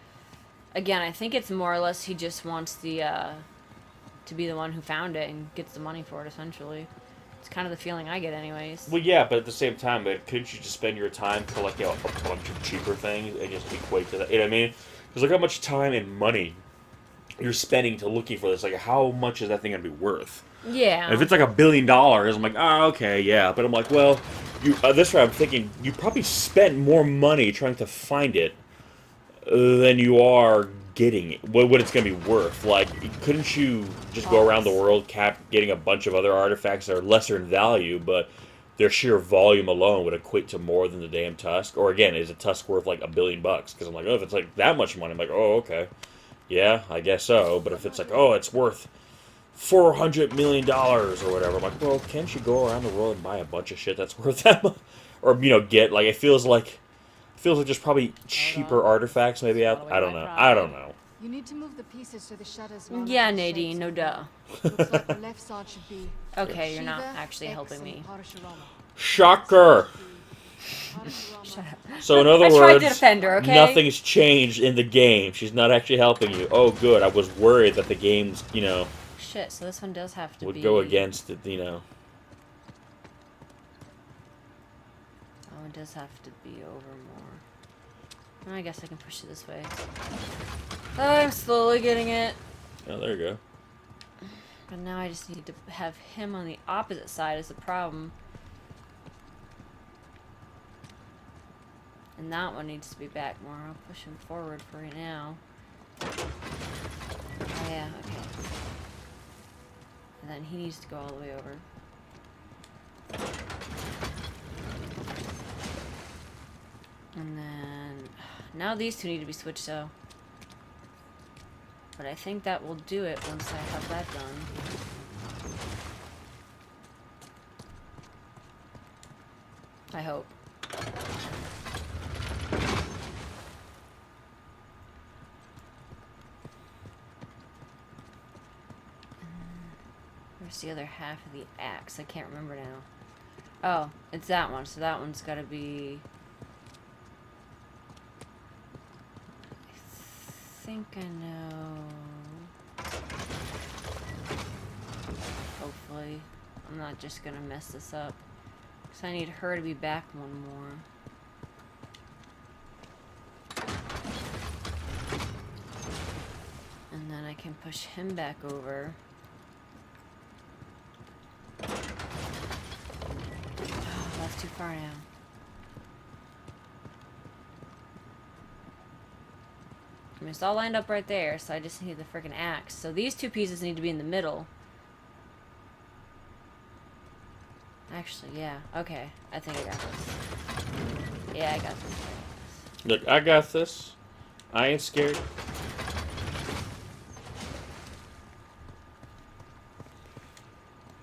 Again, I think it's more or less he just wants the, to be the one who found it and gets the money for it, essentially. It's kind of the feeling I get anyways. Well, yeah, but at the same time, couldn't you just spend your time collecting a bunch of cheaper things and just equate to that? You know what I mean? Because look how much time and money you're spending to looking for this. Like, how much is that thing going to be worth? Yeah. And if it's like $1 billion, I'm like, oh, okay, yeah. But I'm like, well, this way I'm thinking you probably spent more money trying to find it than you are getting it, what it's going to be worth. Like, couldn't you just go around the world getting a bunch of other artifacts that are lesser in value, but their sheer volume alone would equate to more than the damn tusk? Or again, is a tusk worth like $1 billion? Because I'm like, oh, if it's like that much money, I'm like, oh, okay, yeah, I guess so. But if it's like, oh, it's worth $400 million or whatever, I'm like, well, can't you go around the world and buy a bunch of shit that's worth that much? Or, you know, get, like, it feels like feels like there's probably cheaper artifacts maybe out. I don't know. I don't know. You need to move the pieces so the shadows. Yeah, Nadine, no duh. Looks like the left side should be. Okay, you're not Shiva, actually X, helping and me. Parashurama. Shocker. Shut up. So in other I tried to words, defend her, okay? nothing's changed in the game. She's not actually helping you. Oh, good. I was worried that the game's, you know, Shit, so this one does have to would be... go against it, you know. Oh, it does have to be over more. I guess I can push it this way. I'm slowly getting it. Oh, there you go. But now I just need to have him on the opposite side is the problem. And that one needs to be back more. I'll push him forward for right now. Oh yeah, okay. And then he needs to go all the way over. And then... Now these two need to be switched, so... But I think that will do it once I have that done. I hope. Where's the other half of the axe? I can't remember now. Oh, it's that one. So that one's got to be... I think I know. Hopefully. I'm not just going to mess this up. Because I need her to be back one more. And then I can push him back over. That's too far now. I mean, it's all lined up right there, so I just need the freaking axe. So these two pieces need to be in the middle. Actually, yeah. Okay. I think I got this. Yeah, I got this. Look, I got this. I ain't scared.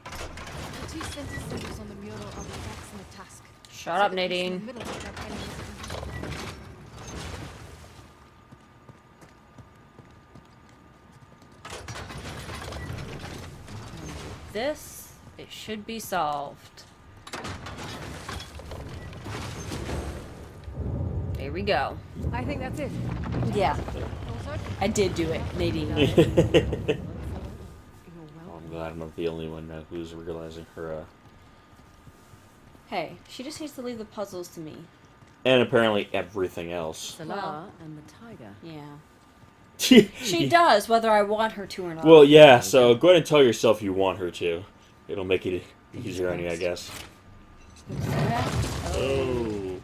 The two center symbols on the mural are the axe and the tusk. Shut up, Nadine. This, it should be solved. There we go. I think that's it. Yeah. I did do it, Nadine. I'm glad I'm not the only one now who's realizing her, Hey, she just needs to leave the puzzles to me. and apparently everything else. Salah and the tiger. Yeah. She does, whether I want her to or not. Well, yeah, so go ahead and tell yourself you want her to. It'll make it easier on you, I guess. Oh.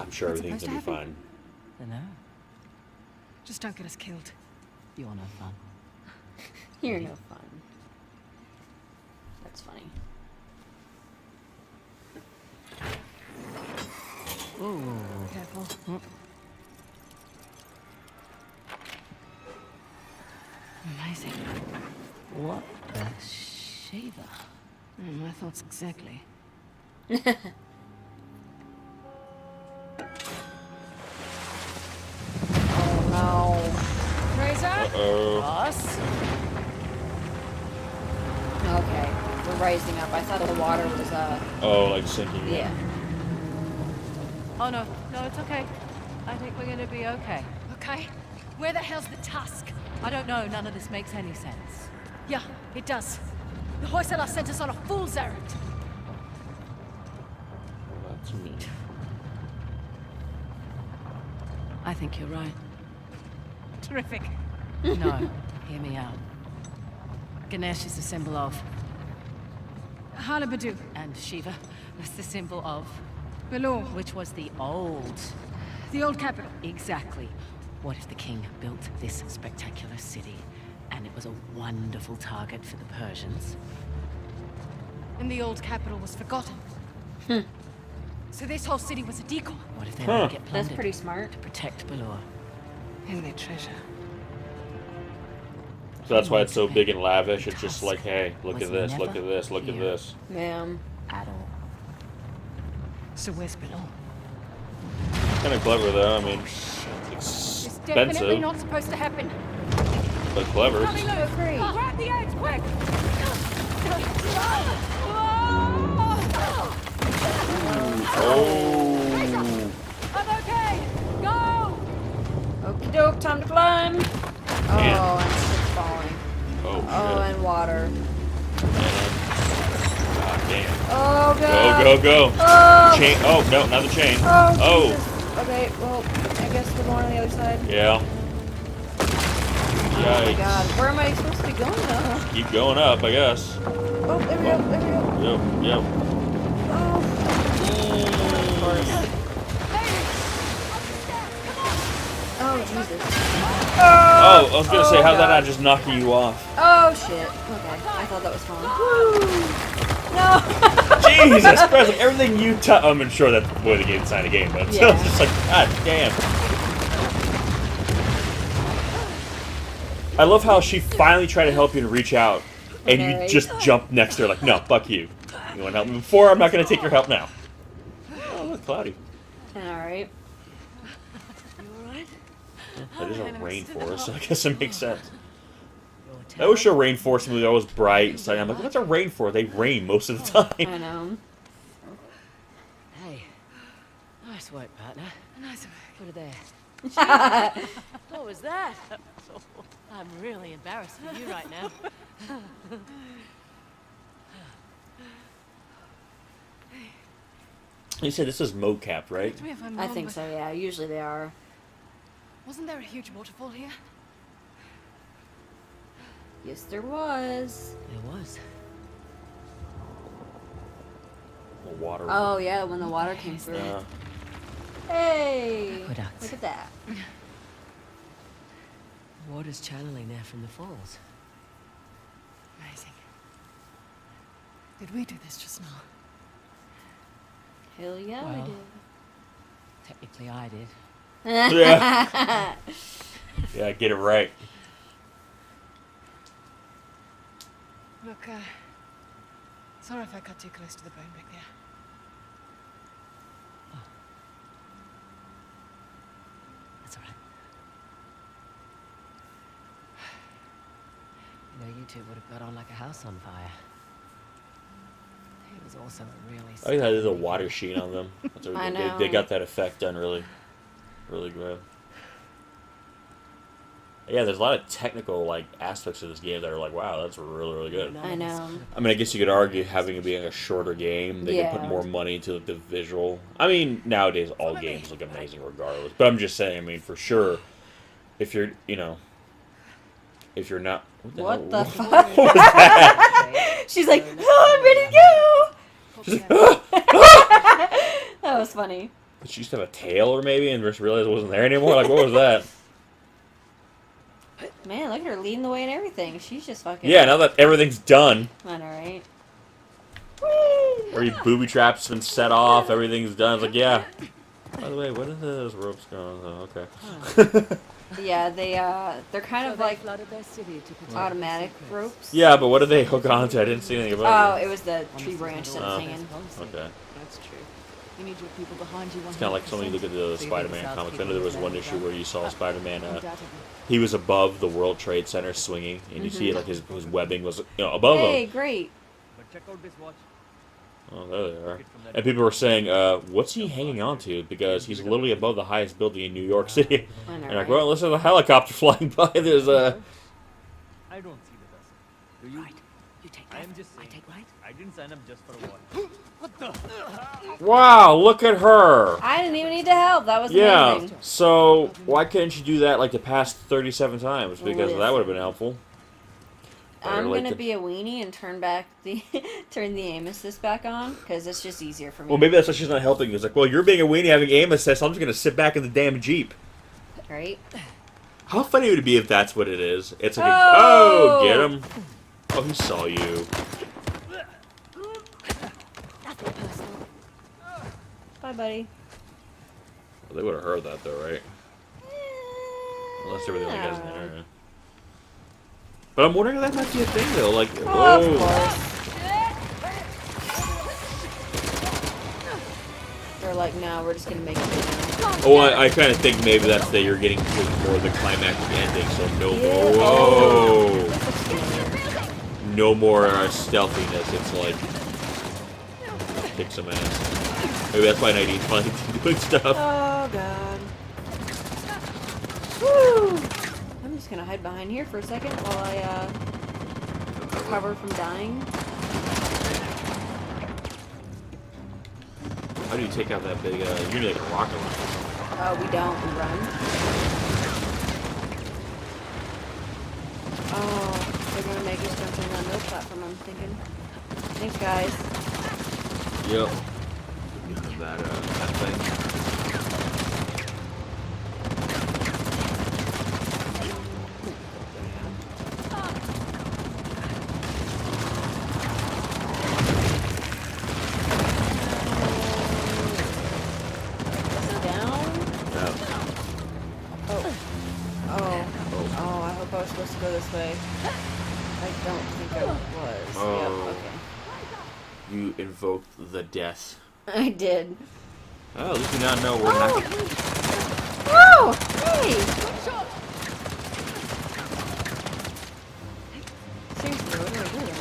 I'm sure everything's gonna be fine. No. Just don't get us killed. You're no fun. You're no fun. That's funny. Ooh. Careful. Amazing. What the Shiva? My thoughts exactly. Oh no. Fraser? Uh-oh. Boss? Okay. We're rising up. I thought the water was, Oh, like sinking in. yeah. Oh no, no, it's okay. I think we're gonna be okay. Okay. Where the hell's the tusk? I don't know, none of this makes any sense. Yeah, it does. The Hoysala sent us on a fool's errand. That's me. I think you're right. Terrific. No, hear me out. Ganesh is the symbol of, Halibadu. and Shiva was the symbol of, Belor. which was the old. The old capital. Exactly. What if the king built this spectacular city, and it was a wonderful target for the Persians? And the old capital was forgotten. So this whole city was a decoy. What if they let it get That's plundered pretty smart. to protect Belor? And their treasure. So that's why it's so big and lavish. It's just like, hey, look at this, look at this, look at here. this. Ma'am. At all. So where's Belor? Kind of clever though. I mean, It's definitely expensive, not supposed to happen. but clever. Tommy, look! Great. Grab the edge, quick! Oh. I'm okay! Go! Okie doke, time to climb. Man. Oh, and shit's falling. Oh Oh, shit. and water. God damn. Oh, God. Go, go, go. Oh, Chain. Oh, no, not the chain. oh, Jesus. Okay, well, I guess we're going on the other side. Yeah. Oh, my God. Where am I supposed to be going now? Keep going up, I guess. Oh, there we go, there we go. Yep, yep. Oh, of course. Oh, Jesus. Oh, I was gonna say, how did that not just knock you off? Oh, shit. Okay, I thought that was fun. No! Jesus Christ, like everything you touch. I'm sure that's the way the game designed the game, but still, Yeah. it's just like, God damn. I love how she finally tried to help you and reach out, and you Right. just jumped next to her, like, no, fuck you. You want to help me before? I'm not gonna take your help now. Oh, look, cloudy. Alright. That is a rainforest, so I guess it makes sense. I always show rainforest movies always bright and sunny. I'm like, what's a rainforest? They rain most of the time. I know. Hey, nice work, partner. Nice work. Put it there. What was that? I'm really embarrassed for you right now. You said this is mocap, right? Correct me if I'm I wrong, think but so, yeah. Usually they are. Wasn't there a huge waterfall here? Yes, there was. There was. The water. Oh, yeah, when the water came through. Yeah. Hey! Aqueduct. Look at that. Water's channeling there from the falls. Amazing. Did we do this just now? Hell yeah, we Well. did. Technically, I did. Yeah. Yeah, get it right. Look, sorry if I got too close to the bone back there. That's all right. You know, you two would have got on like a house on fire. He was also a really. I like how there's a scary water guy. sheen on them. That's what I they know. got that effect done really, really good. Yeah, there's a lot of technical like aspects of this game that are like, wow, that's really, really good. I know. I mean, I guess you could argue having it being a shorter game, they could put Yeah. more money into the visual. I mean, nowadays all games look amazing regardless. But I'm just saying, I mean, for sure, if you're, you know, if you're not, What the hell? fuck? What was that? She's like, oh, I'm ready to go! That was funny. Did she used to have a tail or maybe and just realized it wasn't there anymore? Like, what was that? Man, look at her leading the way and everything. She's just fucking... Yeah, now that everything's done, I know, right? or your booby trap's been set off, everything's done. It's like, yeah. By the way, what are those ropes going on? Oh, okay. Yeah, they're kind So of they like flooded their city to protect automatic the secrets. ropes. Yeah, but what did they hook onto? I didn't see anything Oh, about it. it was the tree branch that was Oh. hanging. Okay. That's true. You need your people behind you. It's kind of like when you look at the Spider-Man comics. I know there was one issue where you saw Spider-Man. Undoubtedly. He was above the World Trade Center swinging, and you see like his webbing was above Hey, him. great. But check out this watch. Oh, there they are. And people were saying, "What's he hanging on to?" Because he's literally above the highest building in New York City. I know, And right? like, well, listen to the helicopter flying by. There's a. I don't see the dust. Do you? Right. You take I left. am just I saying. take right. I didn't sign up just for a watch. What the? Wow! Look at her. I didn't even need to help. That was Yeah. amazing. So why couldn't you do that like the past 37 times? Because that would have been helpful. I'm Or, like, gonna the- be a weenie and turn the aim assist back on because it's just easier for me. Well, maybe that's why she's not helping. It's like, well, you're being a weenie having aim assist. I'm just gonna sit back in the damn Jeep. Right? How funny would it be if that's what it is? It's like, Oh! get him. Oh, he saw you. Nothing personal. Bye, buddy. Well, they would have heard that though, right? Unless everything like has an internet. But I'm wondering if that might be a thing though. Like, Of whoa. course. They're like, no, we're just gonna make it now. Oh, I kind of think maybe that's that you're getting to more of the climactic ending, so no Yeah. more. Whoa! No more stealthiness. It's like kick some ass. Maybe that's why Nadine's finally doing stuff. Oh god. Woo! I'm just gonna hide behind here for a second while I recover from dying. How do you take out that big? You need like a rocket launcher. Oh, we don't. We run. Oh, they're gonna make us jump on that milk platform. I'm thinking. Thanks, guys. Yep. That thing. Go this way. I don't think I was. Oh. Yep, okay. You invoked the death. I did. Oh, at least you now know we're not. Whoa! Hey! Seriously, what are we doing?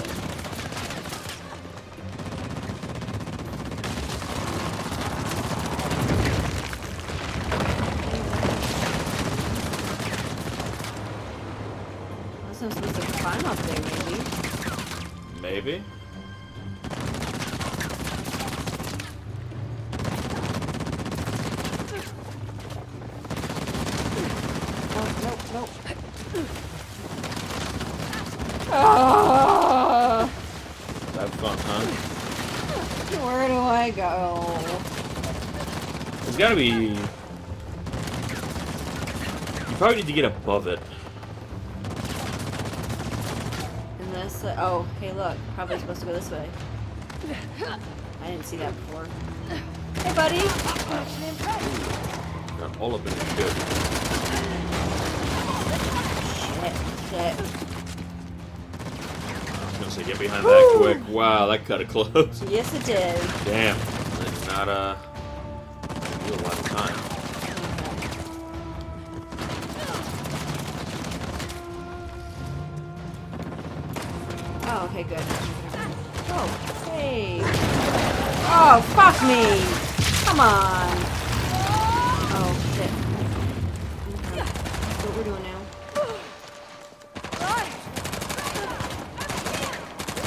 I'm supposed to climb up there, maybe. Maybe. Nope. Ah! That's fun, huh? Where do I go? There's gotta be. You probably need to get above it. And this. Oh, hey, look. Probably supposed to go this way. I didn't see that before. Hey, buddy. Got all up in the shit. Shit. I was gonna say, get behind that quick. Wow, that cut it close. Yes, it did. Damn. That's not do a lot of time. Oh, okay, good. Oh, hey. Oh, fuck me. Come on. Oh, shit. Okay. That's what we're doing now.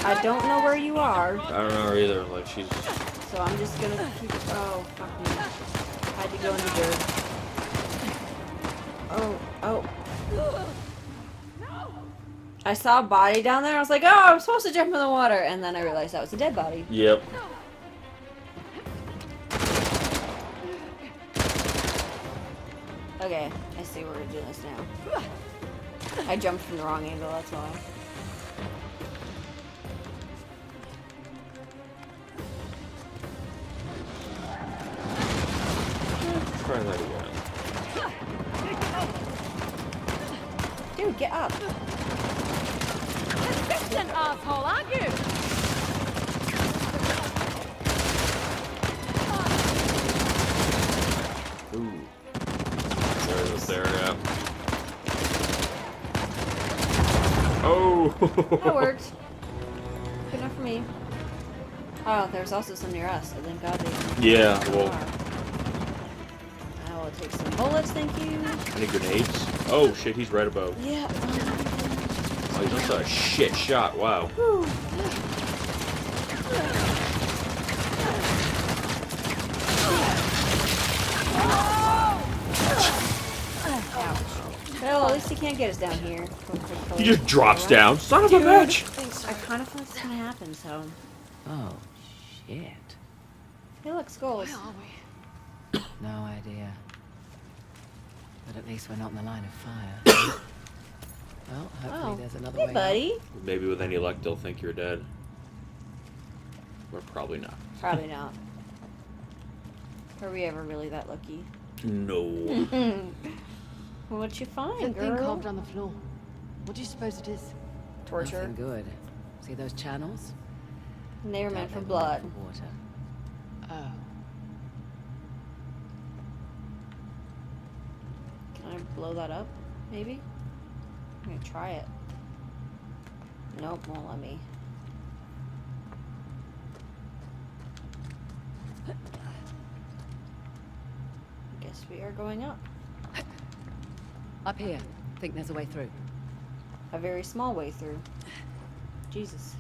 I don't know where you are. I don't know her either. Like, she's. So I'm just gonna keep. Oh, fuck me. I had to go in the dirt. Oh. I saw a body down there. I was like, oh, I'm supposed to jump in the water. And then I realized that was a dead body. Yep. Okay, I see where we're doing this now. I jumped from the wrong angle, that's why. Let's try that again. Dude, get up. You're an asshole, aren't you? Ooh. There, yeah. Oh! That worked. Good enough for me. Oh, there's also some near us, so thank God they didn't. Yeah, well. I will take some bullets, thank you. Any grenades? Oh shit, he's right above. Yeah. Oh, he's just a shit shot, wow. Whew. Well, at least he can't get us down here. He just drops down. Son of a bitch! I kind of thought this was gonna happen, so. Oh, shit. Hey, look, skulls. Where are we? No idea. But at least we're not in the line of fire. Well, hopefully there's another way Hey, buddy. Maybe with any luck they'll think you're dead. But probably not. Probably not. Are we ever really that lucky? No. What'd you find, That thing girl? carved on the floor. What do you suppose it is? Torture. Nothing good. See those channels? And they were meant for Don't blood. for water. Oh. Can I blow that up? Maybe? I'm gonna try it. Nope, won't let me. Guess we are going up. Up here. Think there's a way through. A very small way through. Jesus.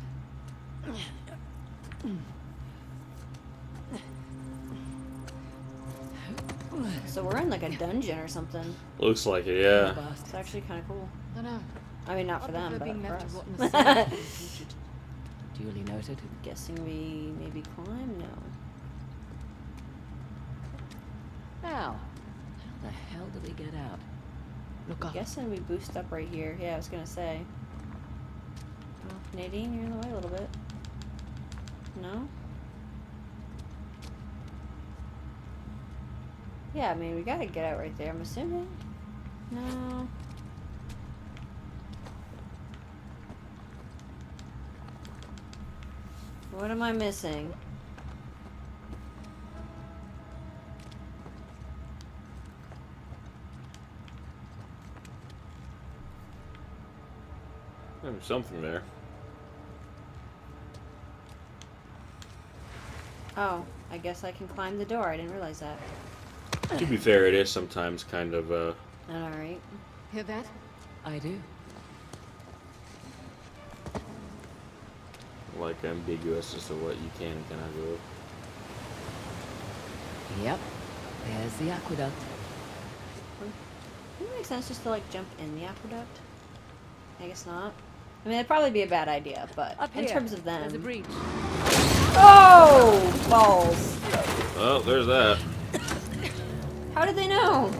So we're in like a dungeon or something. Looks like it, yeah. It's actually kind of cool. I know. I mean, not for I them, prefer but being for left us. to rot in the sand. Duly noted. Guessing we maybe climb? No. Now, how the hell do we get out? Look up. Guessing we boost up right here. Yeah, I was gonna say. Oh, Nadine, you're in the way a little bit. No? Yeah, I mean, we gotta get out right there, I'm assuming. No. What am I missing? There's something there. Oh, I guess I can climb the door. I didn't realize that. To be fair, it is sometimes kind of, Alright. Hear that? I do. like, ambiguous as to what you can and cannot do. Yep. There's the aqueduct. Wouldn't it make sense just to, like, jump in the aqueduct? I guess not. I mean, it'd probably be a bad idea, but Up in here, terms of them... there's a breach. Oh! Balls. Oh, there's that. How did they know?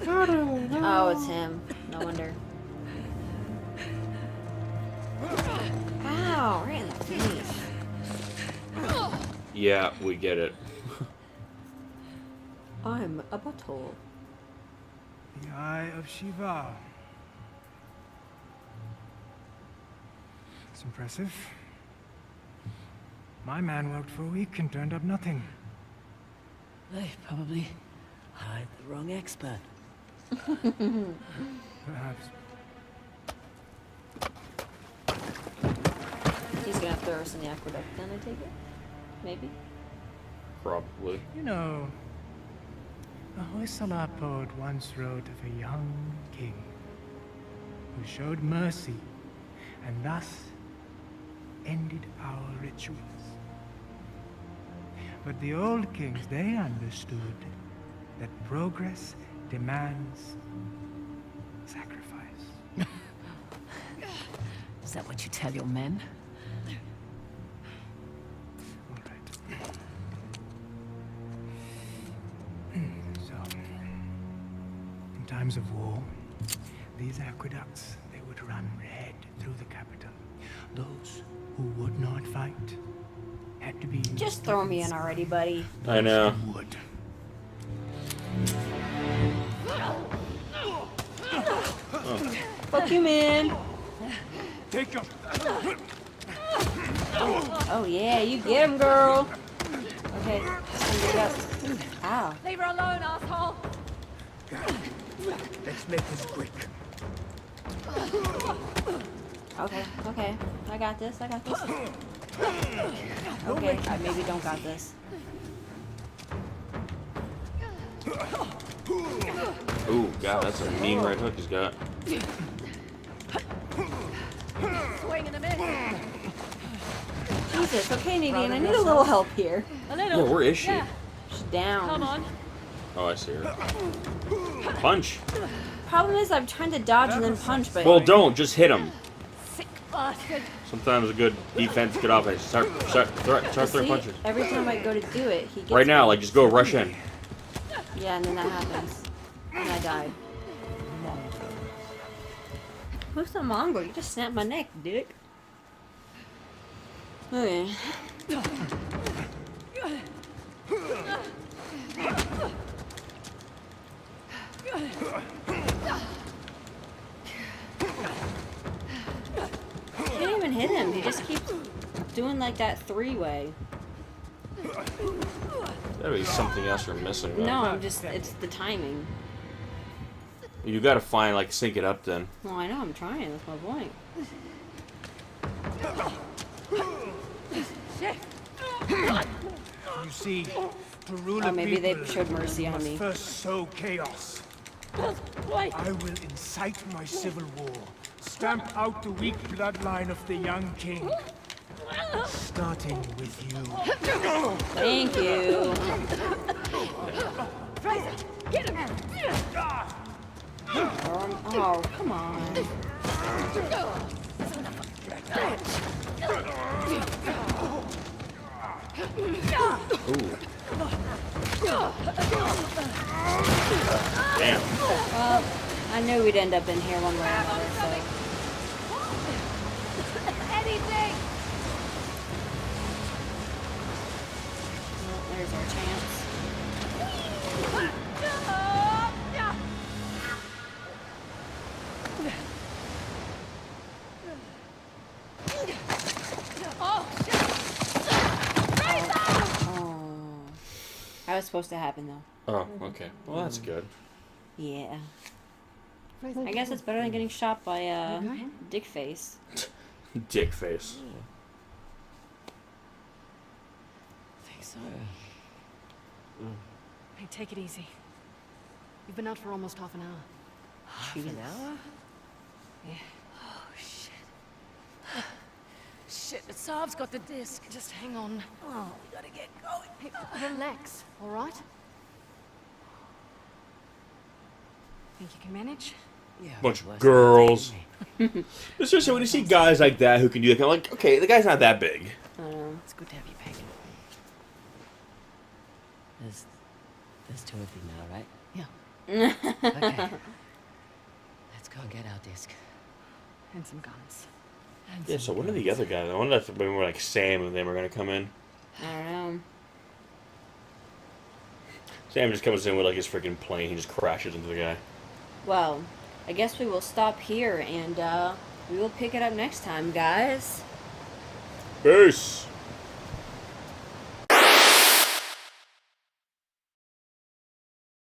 Oh, it's him. No wonder. Ow, right in the face. Yeah, we get it. I'm a butthole. The Eye of Shiva. It's impressive. My man worked for a week and turned up nothing. They probably hired the wrong expert. Perhaps. He's gonna throw us in the aqueduct then, I take it? Maybe? Probably. You know, a Hoysala poet once wrote of a young king who showed mercy and thus ended our rituals. But the old kings, they understood that progress demands sacrifice. Is that what you tell your men? All right. So, in times of war, these aqueducts, they would run red through the capital. Those who would not fight had to be... Just throw me in already, buddy. I know. Would. Fuck you, man. Take him. Oh, yeah, you get him, girl. Okay. Ow. Leave her alone, asshole! Let's make this quick. Okay, okay. I got this, I got this. Okay, I maybe don't got this. Ooh, God, that's a mean right hook he's got. Swing and a miss. Jesus, okay, Nadine, I need a little help here. A Yeah, little. where is she? Yeah. She's down. Come on. Oh, I see her. Punch. Problem is, I'm trying to dodge and then punch, but... Well, don't. Just hit him. Sick bastard. Sometimes a good defense, good offense. Start throwing See, punches. every time I go to do it, he gets Right now, me. like, just go rush in. Yeah, and then that happens. And I died. Who's the Mongol? You just snapped my neck, dick. Okay. Can't even hit him. He just keeps doing like that three-way. That'd be something else you're missing. Though. No, I'm just, it's the timing. You gotta find, like, sync it up then. Well, I know, I'm trying. That's my point. You see, to rule Oh, maybe they people, showed mercy you on must me. first sow chaos. I will incite my civil war, stamp out the weak bloodline of the young king, starting with you. Thank you. Get him! Oh, come on. Ooh. Damn. Well, I knew we'd end up in here one way or another, so. Anything! Well, there's our chance. Oh. That was supposed to happen, though. Oh, okay. Well, that's good. Yeah. I guess it's better than getting shot by, Dick Face. Dick face. I think so. Hey, take it easy. You've been out for almost half an hour. Half an hour? Yeah. Oh, shit. Shit, the Saab's got the disc. Just hang on. Oh, we gotta get going. Hey, relax, all right? Think you can manage? Yeah. Bunch of girls. Especially when you see guys like that who can do that, kind of like, okay, the guy's not that big. I don't know. It's good to have you back. There's two of you now, right? Yeah. Okay. Let's go get our disc. And some guns. Yeah, so when are the other guys? I wonder if maybe more like Sam and them are gonna come in. I don't know. Sam just comes in with like his freaking plane. He just crashes into the guy. Well, I guess we will stop here and we will pick it up next time, guys. Peace.